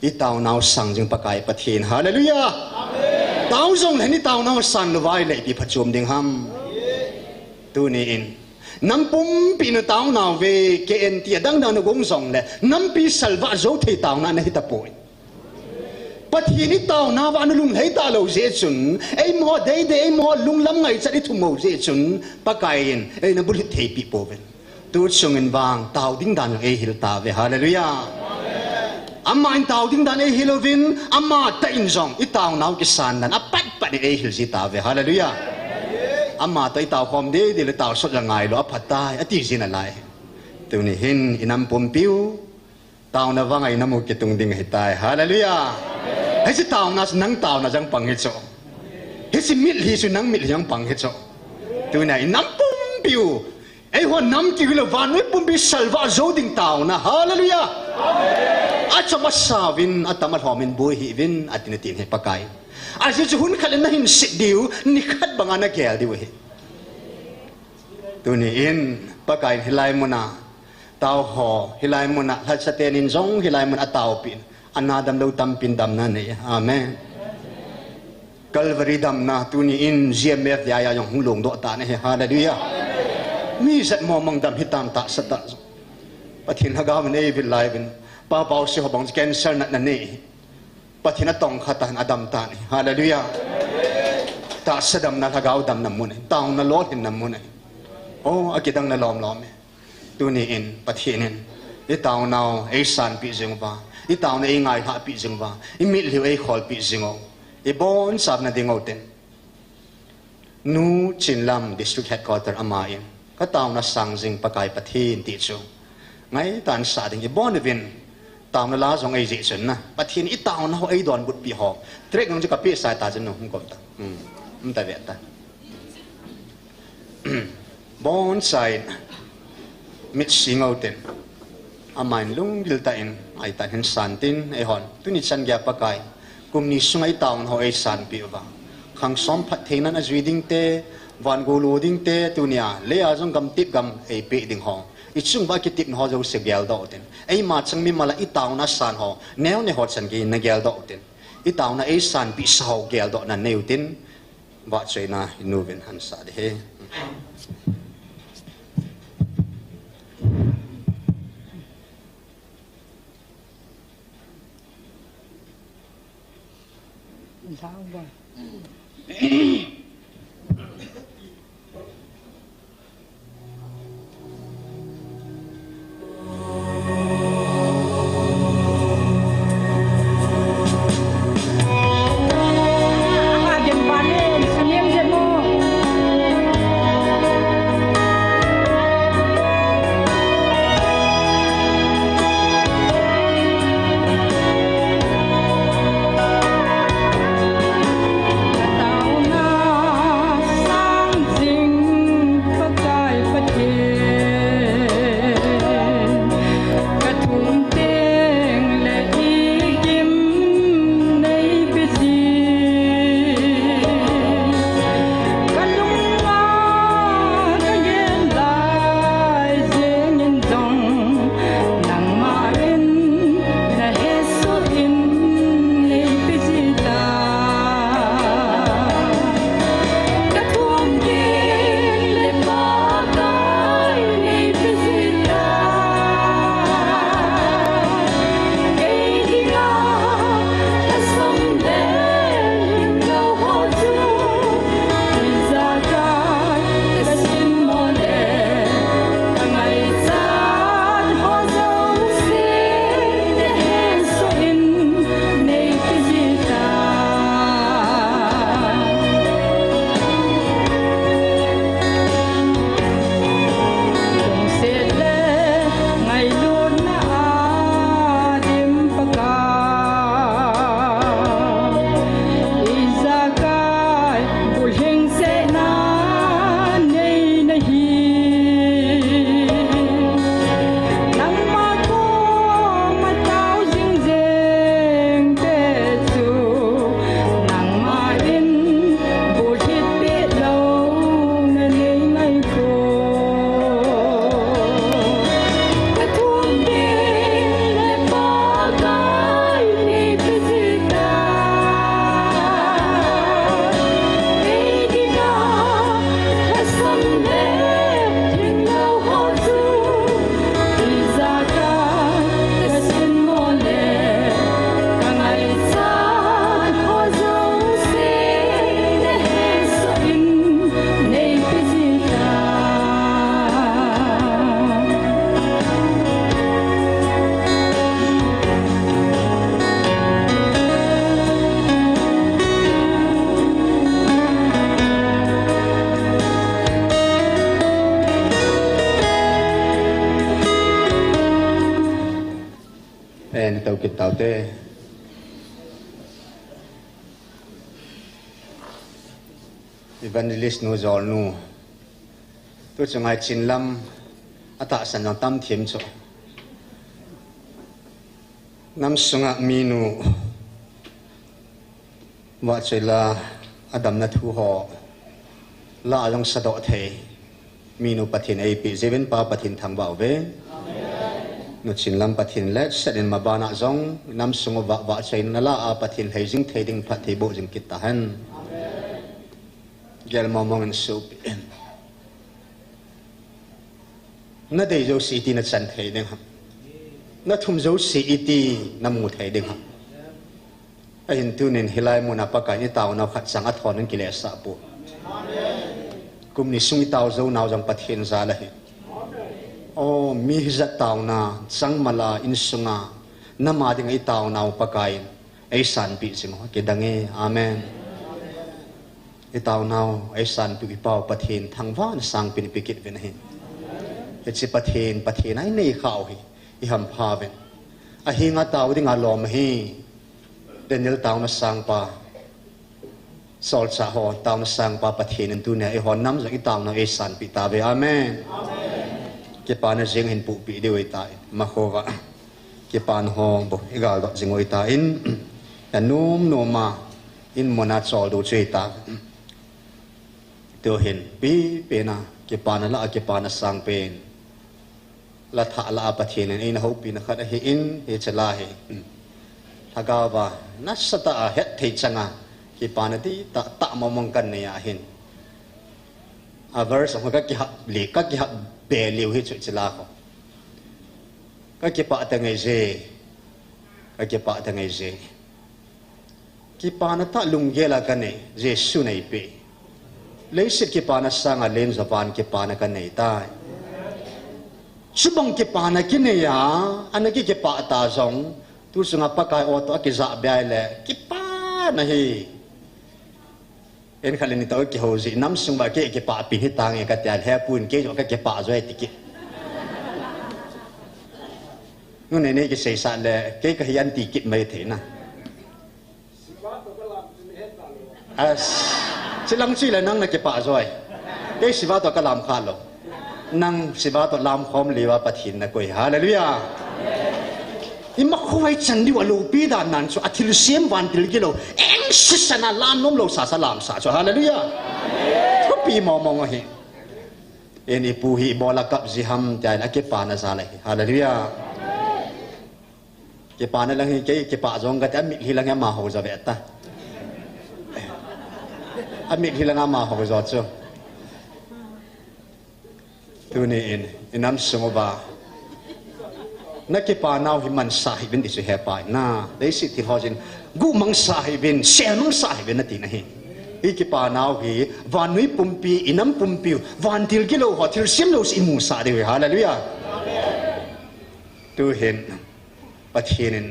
i tau nau sang jing pakai pathin hallelujah amen tau jong le ni tau nau san lo vai le ti phachum ding ham tu ni in nam pum pi no tau nau ve ke en ti dang dang no gong jong le nam pi salwa zo thei tau na na hi ta poi pathin ni tau na wa no lung hei ta lo je chun ei mo dei de ei mo lung lam ngai cha di thu mo je chun pakai in ei na bul thei pi po ven tu chung in bang tau ding dan ei hil ta ve hallelujah amma in tau ding dan ei hilovin amma ta in jong i tau nau ki san dan apat pat ei hil ji ta ve hallelujah amma ta i tau khom de de le tau sot la ngai lo aphat tai ati jin alai tu ni hin inam pum piu tau na wangai namu ki tung ding hi tai hallelujah ai si tau na nang tau na jang pang hi cho hi si mit li su nang mit jang pang hi cho tu na inam pum piu ai ho nam ki lo van noi pum bi salwa zo ding tau na hallelujah amen a chama savin atama homin boi hi vin atin tin he pakai a si chu hun khalen na hin sit diu ni khat banga na gel diu he tu ni in pakai hilai mona tau ho hilai mona la saten in jong hilai mona tau pin anadam lo tam pin dam na ne amen Calvary dam na tu ni in gmf ya ya yong hulong do ta ne hallelujah mi sat mo mong dam hitam ta sata pathin hagaw ne vil live pa pau si hobong cancer na ne pathin atong khatan adam ta ni hallelujah ta sadam na hagaw dam na mun taw na lot hin na mun oh akidang na lom lom tu ni in pathinin i taw naw ei san pi jing ba i taw na ei ngai ha pi jing ba i mi liu ei khol pi jingo i bon sab na dingoten nu chinlam district headquarter amain ka taw na sang jing pakai pathin ti chu ngai tan sa ding i bon vin taw na la jong ei ji chen na pathin i taw na ho ei don but pi ho trek ngong ka pi sai ta chen no kom ta ta ve ta bon sai mit singoten amain lung gil ta in ai ta hin santin e hon tu ni chan gya pakai kum ni sungai taw ho ei san pi ba khang som phat theinan a reading te van go loading te tu nia le a jong gam tip gam ei pe ding ho i chung ba ki tip ho jo se gyal do ten ei ma chang mi mala i taw na san ho neu ne ho chan gi na gyal do ten i taw na ei san pi sau gyal do na neu tin ba chei na inuven han sa de he sao vậy? kit tau te evangelist nu zol nu tu chungai chinlam ata san nong tam thiam cho nam sunga minu wa chela adam na thu ho la long sado the minu pathin ei pi zeven pa pathin thang ba ve nu chinlam pathin le sadin mabana zong nam sunga wa chain na la a pathin heijing theding phathi bo jing kit ta han gel momong en soup na dei zo si ti na chan thei ding ha na thum zo si iti na mu thei ding ha a hin tu nen hilai mu na pa ka ni taw na khat sang a thon an kile sa pu kum ni sung taw zo naw jang pathin za la hi o mi za taw na sang mala in sunga na ma ding ai taw naw pa kai ai san pi sing ho ke dange amen ai taw naw ai san pi pau pathin thang van sang pin pikit ven hi e chi pathin ai nei khau hi i ham pha ven a hi nga taw ding a lom hi Daniel taw na sang pa sol cha ho taw na sang pa pathin en tu ne e hon nam za i taw na e san pi ta ve amen ke pa na jing hin pu pi de wei tai ma kho ga ke pan ho bo e gal do jing wei ta in anum no ma in mona chol do che ta to hin pi pe na ke pa na la ke pa na sang pen la tha la pathin en ho pi na khat he in he chala he thagawa na sata het thei changa ki panati ta momong kan ne ya hin a verse ho ka ki ha le ka ki ha be liu hi chu chila ko ka ki pa ta ngai je ka ki pa ta ngai je ki panata lunggela kan ne je su nei pe le sit ki pana sanga len zapan ki pana kan nei tai subong ki pana ki ne ya anaki ki pa ta zong tu sunga pakai oto ki za bai le ki pa na hi en khaleni to ki hozi nam sung ba ke ki pa pi hi tang e ka tel he pun ke jo ka ki pa zo ti ki nu ne ne ki sei sa le ke ka hian ti ki mai the na as silang chi le nang na ki pa zo ai ke siwa to ka lam kha lo nang siwa to lam khom lewa pathin na koi hallelujah ima khoi chan di wa lo pi da nan so athil sem wan til ki lo eng sisana lam nom lo sa lam sa so hallelujah ko pi mo mo he eni pu hi bola kap ji ham tai na ke pa na sa le hallelujah ke pa na lang hi ke pa jong ga ta mi hi lang ma ho za ve ta a mi hi lang ma ho zo cho tu ni in nam sumo ba na ke pa naw hi man sahibin di se he pa na dei si ti hojin gu mang sahibin sel mang sahibin na ti na hi i ke pa naw hi vanui pumpi inam pumpi van til kilo hotel sim lo si mu sa de hallelujah tu hen pathinin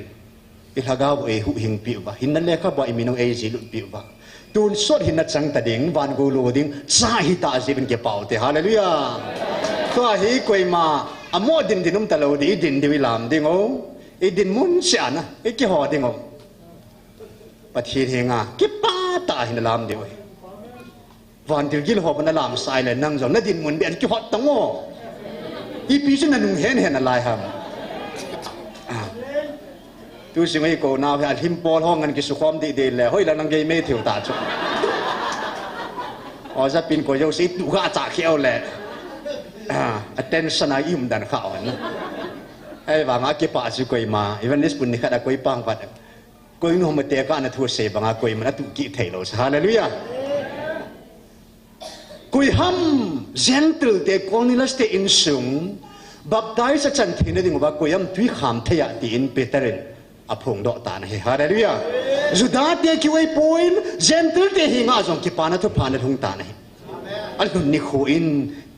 ilhagaw e hu hing pi ba hinan le kha ba iminong e ji lu pi ba tun sot hin na chang ta ding van go lo ding sa hi ta jibin ke pau te hallelujah to hi koi ma amo din dinum talo di din di lam dingo e din mun siana e ki ho dingo pathi henga ki pa ta hin lam de oi van til gil ho ban lam sai le nang jong na din mun ben ki ho tango i pi sin na nung hen hen na lai ham tu sing ai ko na ha him pol hong an ki su khom di de le hoi la nang ge me thiu ta chu o za pin ko yo si tu ga cha khiao le attention ai im dan khao na ai wa nga ke pa su koi ma even this pun ni khada koi pang pat koi no ma te ka na thu se ba nga koi ma tu ki thei lo hallelujah koi ham gentle te konilas te in sung baptize sa chan thine ding ba koi am tui kham thaya ti in peterin apong do ta na he hallelujah juda te ki wei point gentle te hi nga jong ki pa na thu phan na thung ta na he al ni kho in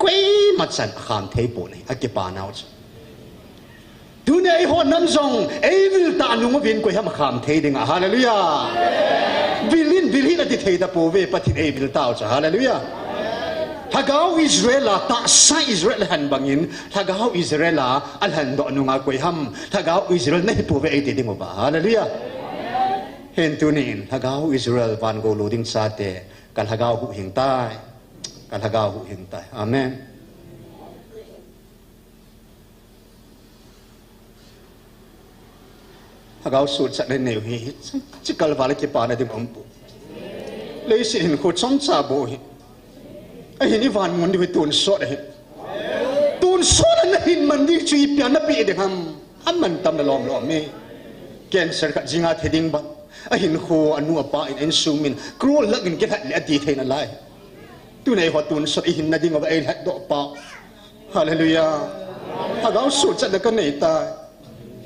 quay mặt sẵn khám thấy bộ này ở cái bà nào chứ tu này họ nằm rong ấy vil ta nung viên quay ham khám thấy đi ngà hallelujah vilin là đi thấy ta bộ về bắt thịt ấy vil tao chứ hallelujah Tagaw Israel ta sa Israel han bangin tagaw Israel alhan do anu nga ham tagaw Israel na hipu ve iti ding ba hallelujah hentunin tagaw Israel van go loading sate kal hagaw hu hingtai amen hagaw sut sa ne hi chikal wala ke pa na dim ampu leisin ko chong cha bo hi ai ni van mun di tun so da tun so na hin man di chui pian na pi de ham man tam na lom me cancer ka jinga theding ba ai hin ho anu apa in sumin kro lagin ke hat le ati thein alai tu nei ho tun so hin na ding ba ai hat do pa hallelujah hagaw su cha da ka nei ta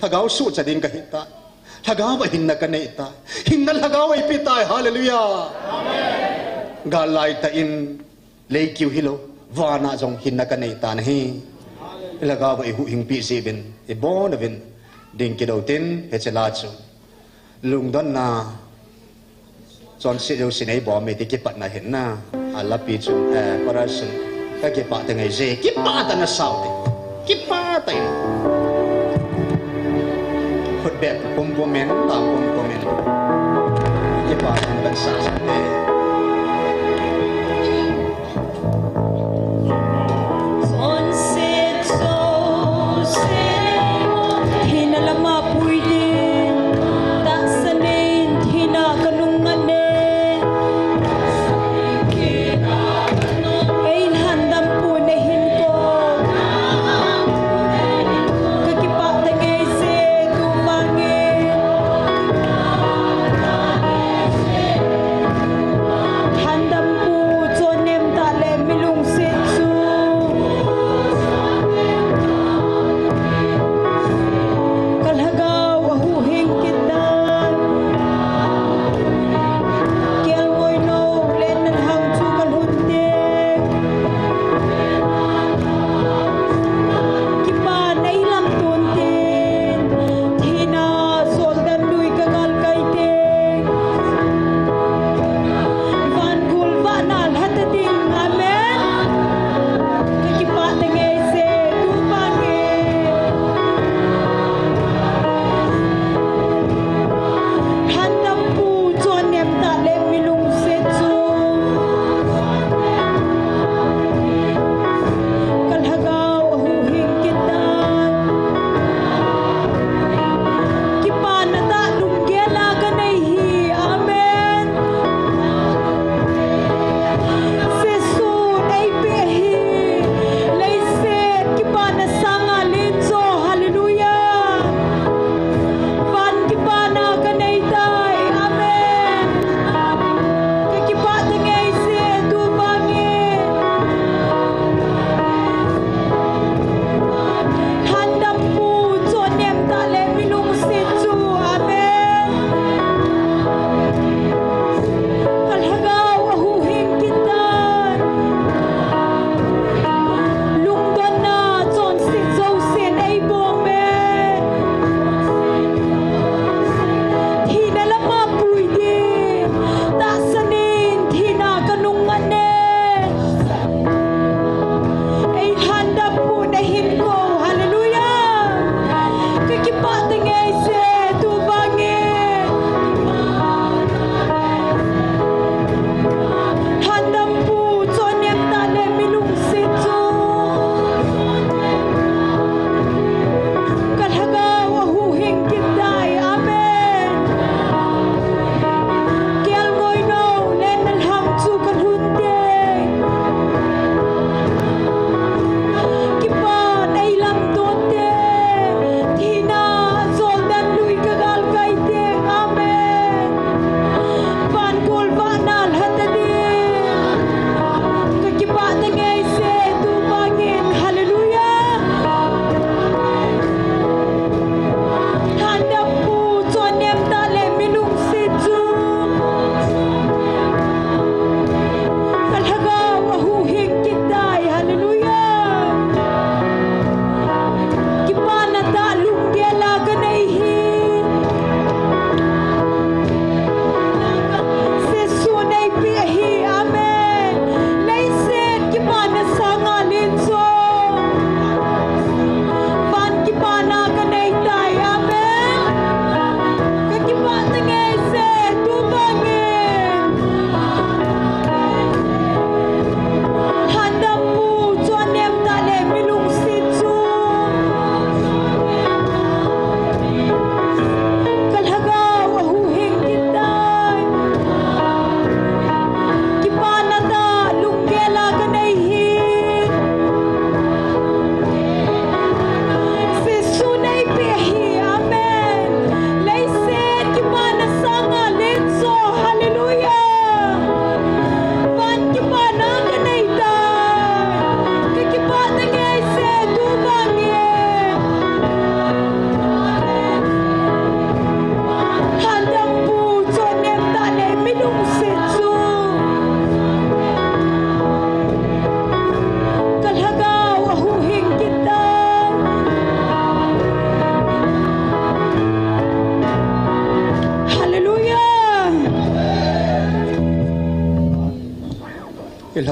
hagaw su cha ding ka hita hagaw ba hin na ka nei ta hin na hagaw ai pi ta hallelujah amen galai ta in lấy kiêu hilo vana jong hinna ka nei tan hi laga ba hu hing pi se ben e bon ben ding ki do tin he chela chu lung don na chon se do sinai bo me ti ki pat na hen na ala pi chu para sun ka ki pa ta ngai je ki pa ta na sau ki pa ta hot bet pom pomen ta pom pomen ki pa ta ban sa sa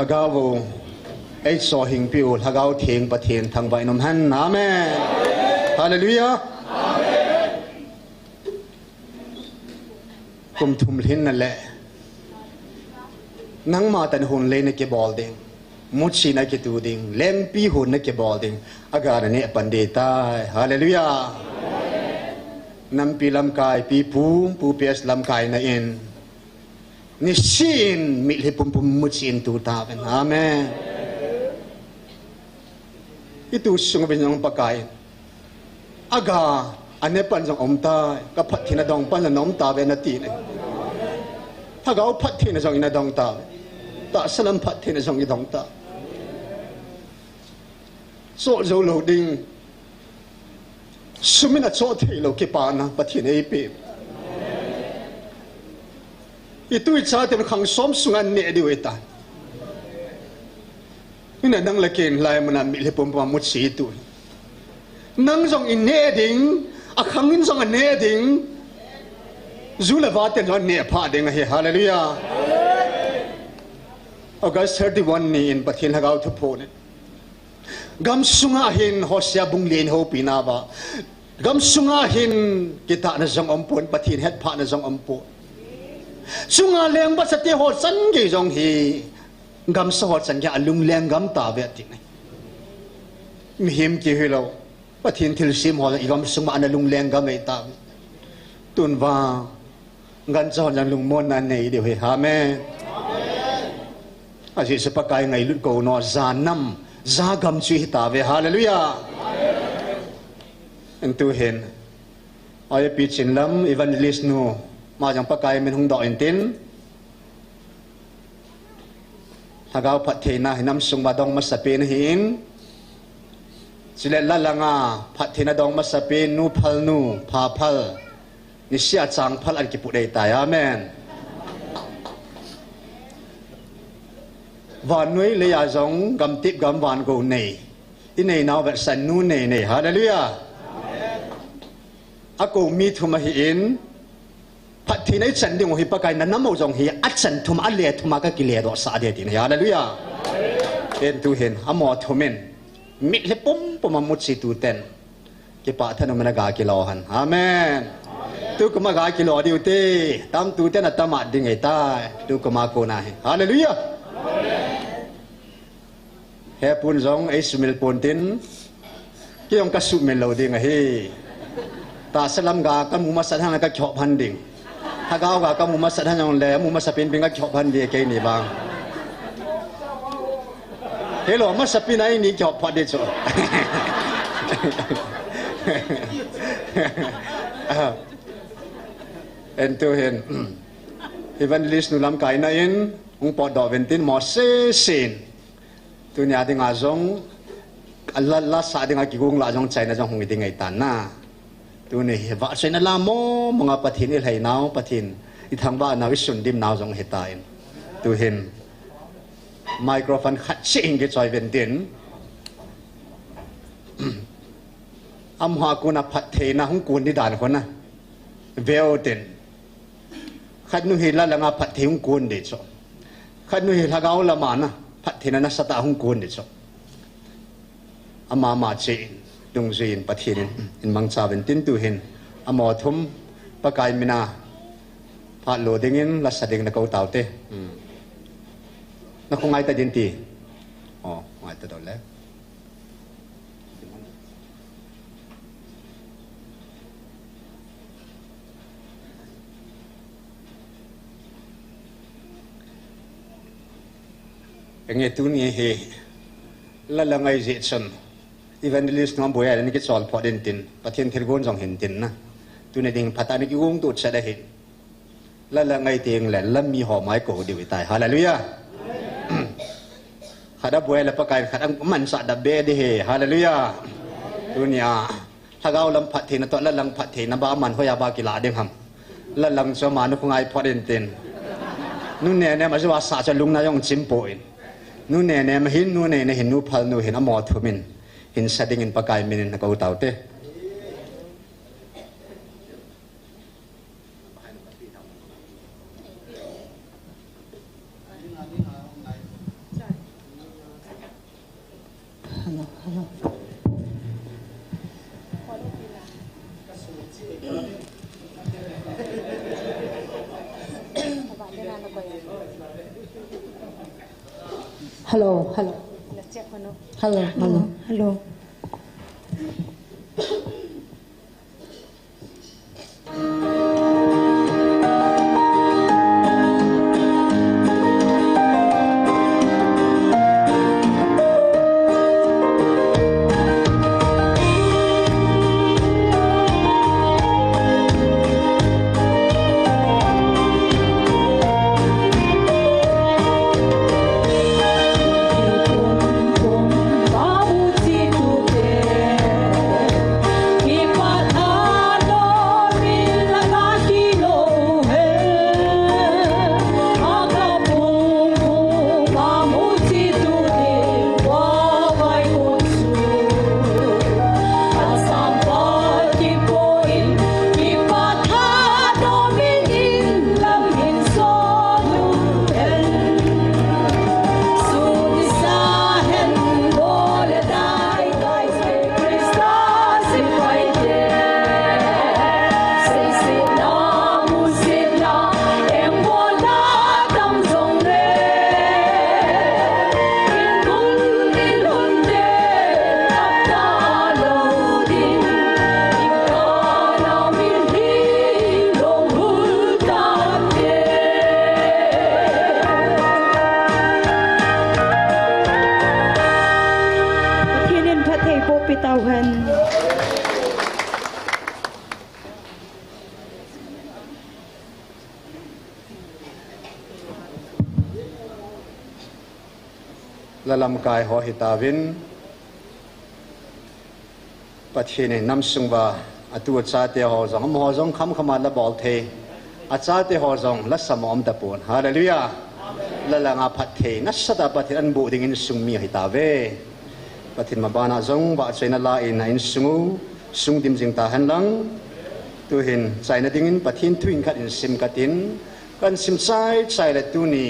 hagaw ay so hing piu hagaw thing pathin thang vai nom han amen hallelujah kum thum lhin na le nang ma tan hun le na ke bol ding muchi na ke tu ding lem pi hun na ke bol ding agar ne pandita hallelujah nam pi lam kai pi pu pes lam kai na in ni sin mi le pum muchin tu ta ben amen itu sung ben yang pakai aga ane pan jong om ta ka phat thina dong pan nom ta ben na ti ne ha ga phat thina jong ina dong ta ta salam phat thina jong i dong ta so zo lo ding sumina cho thei lo ke pa na pathin ei pe itu cha tem khang som sungan ne diwe ta ina nang lakin lai mana mi le pom pom mut si tu nang jong in ne ding a khang in jong ne ding zula va ten jong ne pha ding he hallelujah August 31 ni in pathin hagaw thu pho ne gam sunga hin hosya bung len ho pina ba gam sunga hin kita na jong ompon pathin het pha na jong ompon sunga leng ba sate ho san ge jong hi gam so ho san ya lung leng gam ta ve ti mi him ki hilo pathin thil sim ho i gam sunga na lung leng gam ei ta tun wa gan cho jan lung mon na nei de he amen asi se pakai ngai lut ko no zanam zagam chui ta ve hallelujah entu hen ay pitchin lam evangelist nu ma jang pakai men hung do en tin thagaw phat theina hinam sung ma dong ma sapen hin sile la langa phat theina dong ma sapen nu phal nu pha phal ni sia chang phal an ki pu dei ta amen van nuôi lấy à giống gam tiếp gam van go này in này nào vật sản nu này này hallelujah ako mi thuma hi in phát thi này sản đi ngồi pakai na namo giống hi at sản thum alle thuma ka kile do sa de tin hallelujah en tu hen amo thumen mi le pom pom mut si tu ten ke pa than mana ga ki lo han amen tu kuma ga ki lo diu te tam tu ten atama ding ai ta tu kuma ko na hallelujah he pun zong ai sumil pontin ki ong ka sumil lo ding he ta salam ga ka mu ma san hang ka khop han ding ha ga ga ka mu ma san hang le mu ma sapin pin ka khop han de ke ni bang he lo ma sapin ai ni khop pha de cho en tu hen evangelist nu lam kai na in ung po do ventin mo se sin tu nya ding a zong Allah la sa ding a ki gung la jong chai na jong hung ding ai tan na tu ne wa sai na la mo mga pathin il hai naw pathin i thang ba na wisun dim naw jong hetain tu hin microphone khat ching ge choi ventin am ha ku na phat the na hung kun di dan kon na veo ten khat nu hi la nga phat the hung kun de cho khat nu hi la gaw la ma na phat the na sa ta hung kun de cho ama ma che dung zin pathin in mang cha ven tin tu hin amo thum pakai mina pha lo ding in la sa ding na ko taw te na khong ai ta din ti ngai ta do le nghe tu ni he la la ngai je chon evangelist ngam boya ni ki chol pho den tin pathian thir gon jong hin tin na tu ne ding phata ni ki ung tu cha da he la la ngai teng la lam mi ho mai ko di wi tai hallelujah khada boya la pakai khadang man sa da be de he hallelujah tu nia thagaw lam phat the na to la lang phat the na ba man hoya ba ki la ding ham la lang so ma nu ngai pho den tin nu ne ne ma wa sa cha lung na yong chim po in nu ne ne ma hin nu ne ne hin nu phal nu hin amo thumin hin setting in pakai min na ko taute hello, hello. Hello, hello. Hello, hello, hello. Lalam kai ho hitavin pathine nam sungwa atu chate ho zong kham khama la bol the achate ho zong la samom da pon hallelujah lalanga phathe na sada pathin an bu ding in sungmi hitave pathin mabana zong ba chaina la in in sungu sung dim jing ta han lang tu hin chaina ding in pathin thuin khat in sim katin kan sim chai la tu ni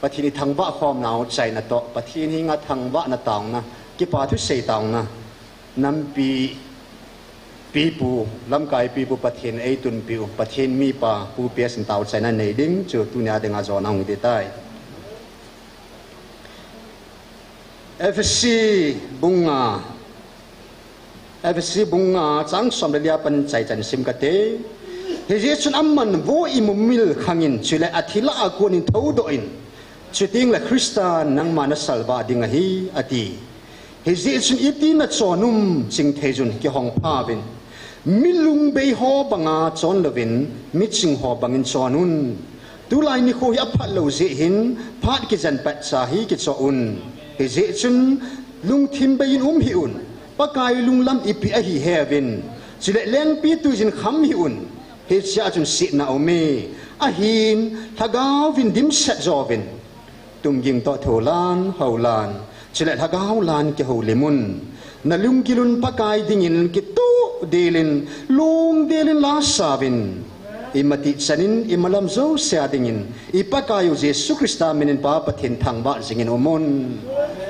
pathini thangba khom naw chaina to pathini nga thangba na taung na ki pa thu sei taung na nam pi pu lam kai pi pu pathin ei tun piu pathin mi pa pu pia sin taw chaina nei ding chu tu nya de nga zo na ngi de tai FC bunga chang som le lia pan chai chan sim ka te he je chun amman vo imumil khangin chule athila akunin thodo in chuting la Christian nang mana salva dinga hi ati he je chun iti na chonum ching thejun ki hong phavin milung bei ho banga chon lovin mi ching ho bangin chonun tu lai ni kho ya phat lo je hin phat ki jan pat cha hi ki cho un he je chun lung thim bein hi un pakai lung lam ipi a hi heaven chile leng pi tu jin kham hi un he cha chun si na ome a hin thagaw vin dim set jovin tum ging to tholan haulan chile thagaw lan ke ho lemun na lung kilun pakai dingin ki tu delin lung delin la savin imati sanin imalam zo sia dingin ipakayu Jesu Krista minin pa pathin thangba jingin omon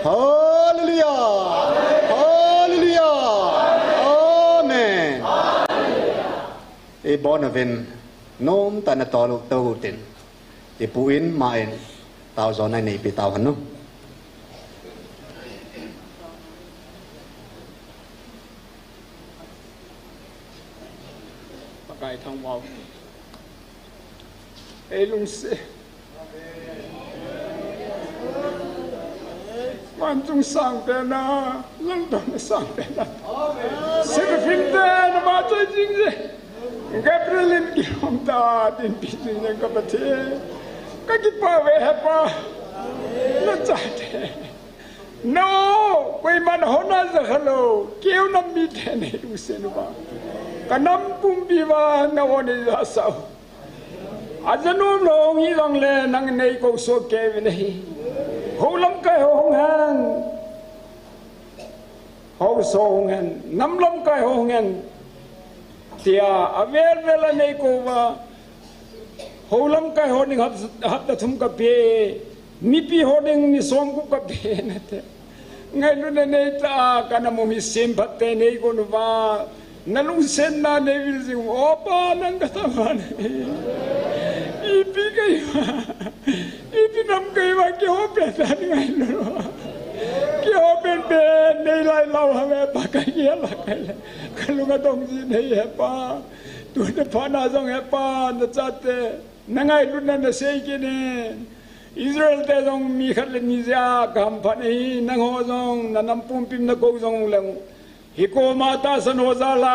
hallelujah hallelujah amen e bonaven nom tan tolu tawutin ipuin main tao zo nai nei pi tao hanu pakai thong bao e lung se quan trung sang te na lang don sang te na se fin te na ma chơi jing je Gabrielin ki hom ta tin pi jing ka pa the ka ki pa we ha pa na cha te no koi man ho na za hello keu nam mi te ne u se no ba ka nam pum bi wa na wo ne za sao ajanu long hi long le nang nei ko so ke we nei ho lam kai ho hong han ho so hong han nam lam kai ho hong han tia aver vela nei ko wa ho lam kai ho ning hap da thum ka pe mi pi ho ding ni song ku ka pe na te ngay lu ne ta kana mo mi simpatte nei ko va nalung senna ne vil sing opa nang kataman ipi nam kai wa ki ho pe tan ngai lu ki ho ben ben nei lai lau ha me pa kai ya la kai kalu ga dong ji nei he pa tu ne pa na jong he pa na cha te nangai lu na sei ki ne Israel te dong mi khat le ni ja gam pha nei nang ho jong na nam pum pim na go jong lang hi ko ma ta san ho za la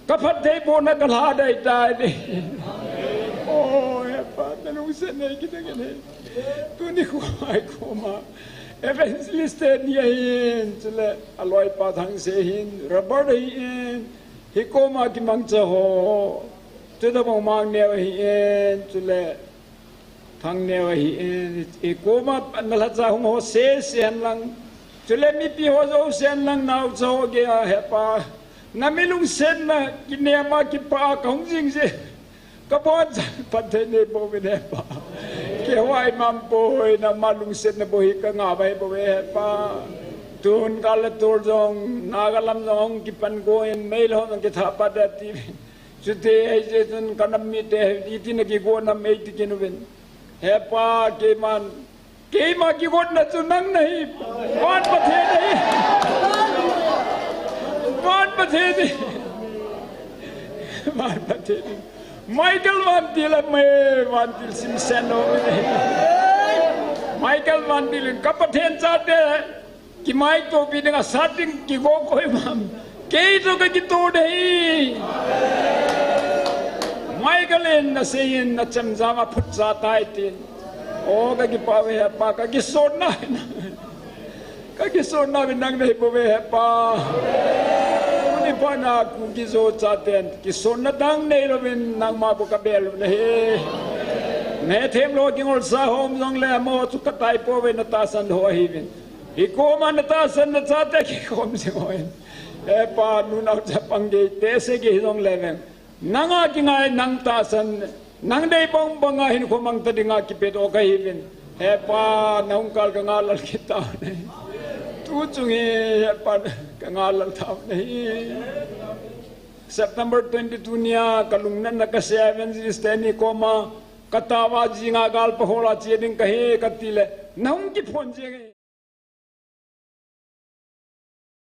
ka phat te bo na ka la dai tai ni oh he pa na lu se nei ki te ne tu ni ko ai ko ma evangelist ni hin chule aloi pa thang se hin rubber hin hi ko ma ki mang cha ho te da bang mang ne hin chule thang ne hi e ko ma na la cha hong ho se sen lang chule mi pi ho zo sen lang nau cho ge a he pa na mi lung sen na ki ne ma ki pa kong jing se ka bo pa te ne bo me ne pa ke wai mam po na ma lung sen na bo hi ka nga bai bo he pa tun kal tur jong na ga lam jong ki pan go en mail ho ki tha pa da ti chute ai je tun kanam mi te i ti na ki go na me ti ken wen he pa ke ma ki go na chu nang nahi wan pa the nahi wan pa the ni wan pa the ni Michael van til me van til sim seno Michael van til kapathen cha de ki mai to bi nga sating ki go koi mam ke to ka ki to dei Michael en na sein na cham jama phut cha tai tin o ka ki pa we pa ka ki son na bi nang dei bo we pa ni pa na ku ki zo cha ten ki son na dang nei ro bin nang ma bo ka bel ne ne them lo ki ngol sa hom jong le mo chu ka tai po we na ta san ho hi bin hi ko ma na ta san na cha te ki khom se ho e pa nu na cha pang ge te se ge jong le ven nanga ki ngai nang ta san nang dei bong bong a hin ko mang ta dinga ki pe to ka hi bin e pa nang kal ka ngal al ki ta ne tu chung e pa ka ngal al ta ne September 22 nia kalung nan na ka 7 steni koma katawa jinga gal pa hola cheding ka he katile nang ki phon je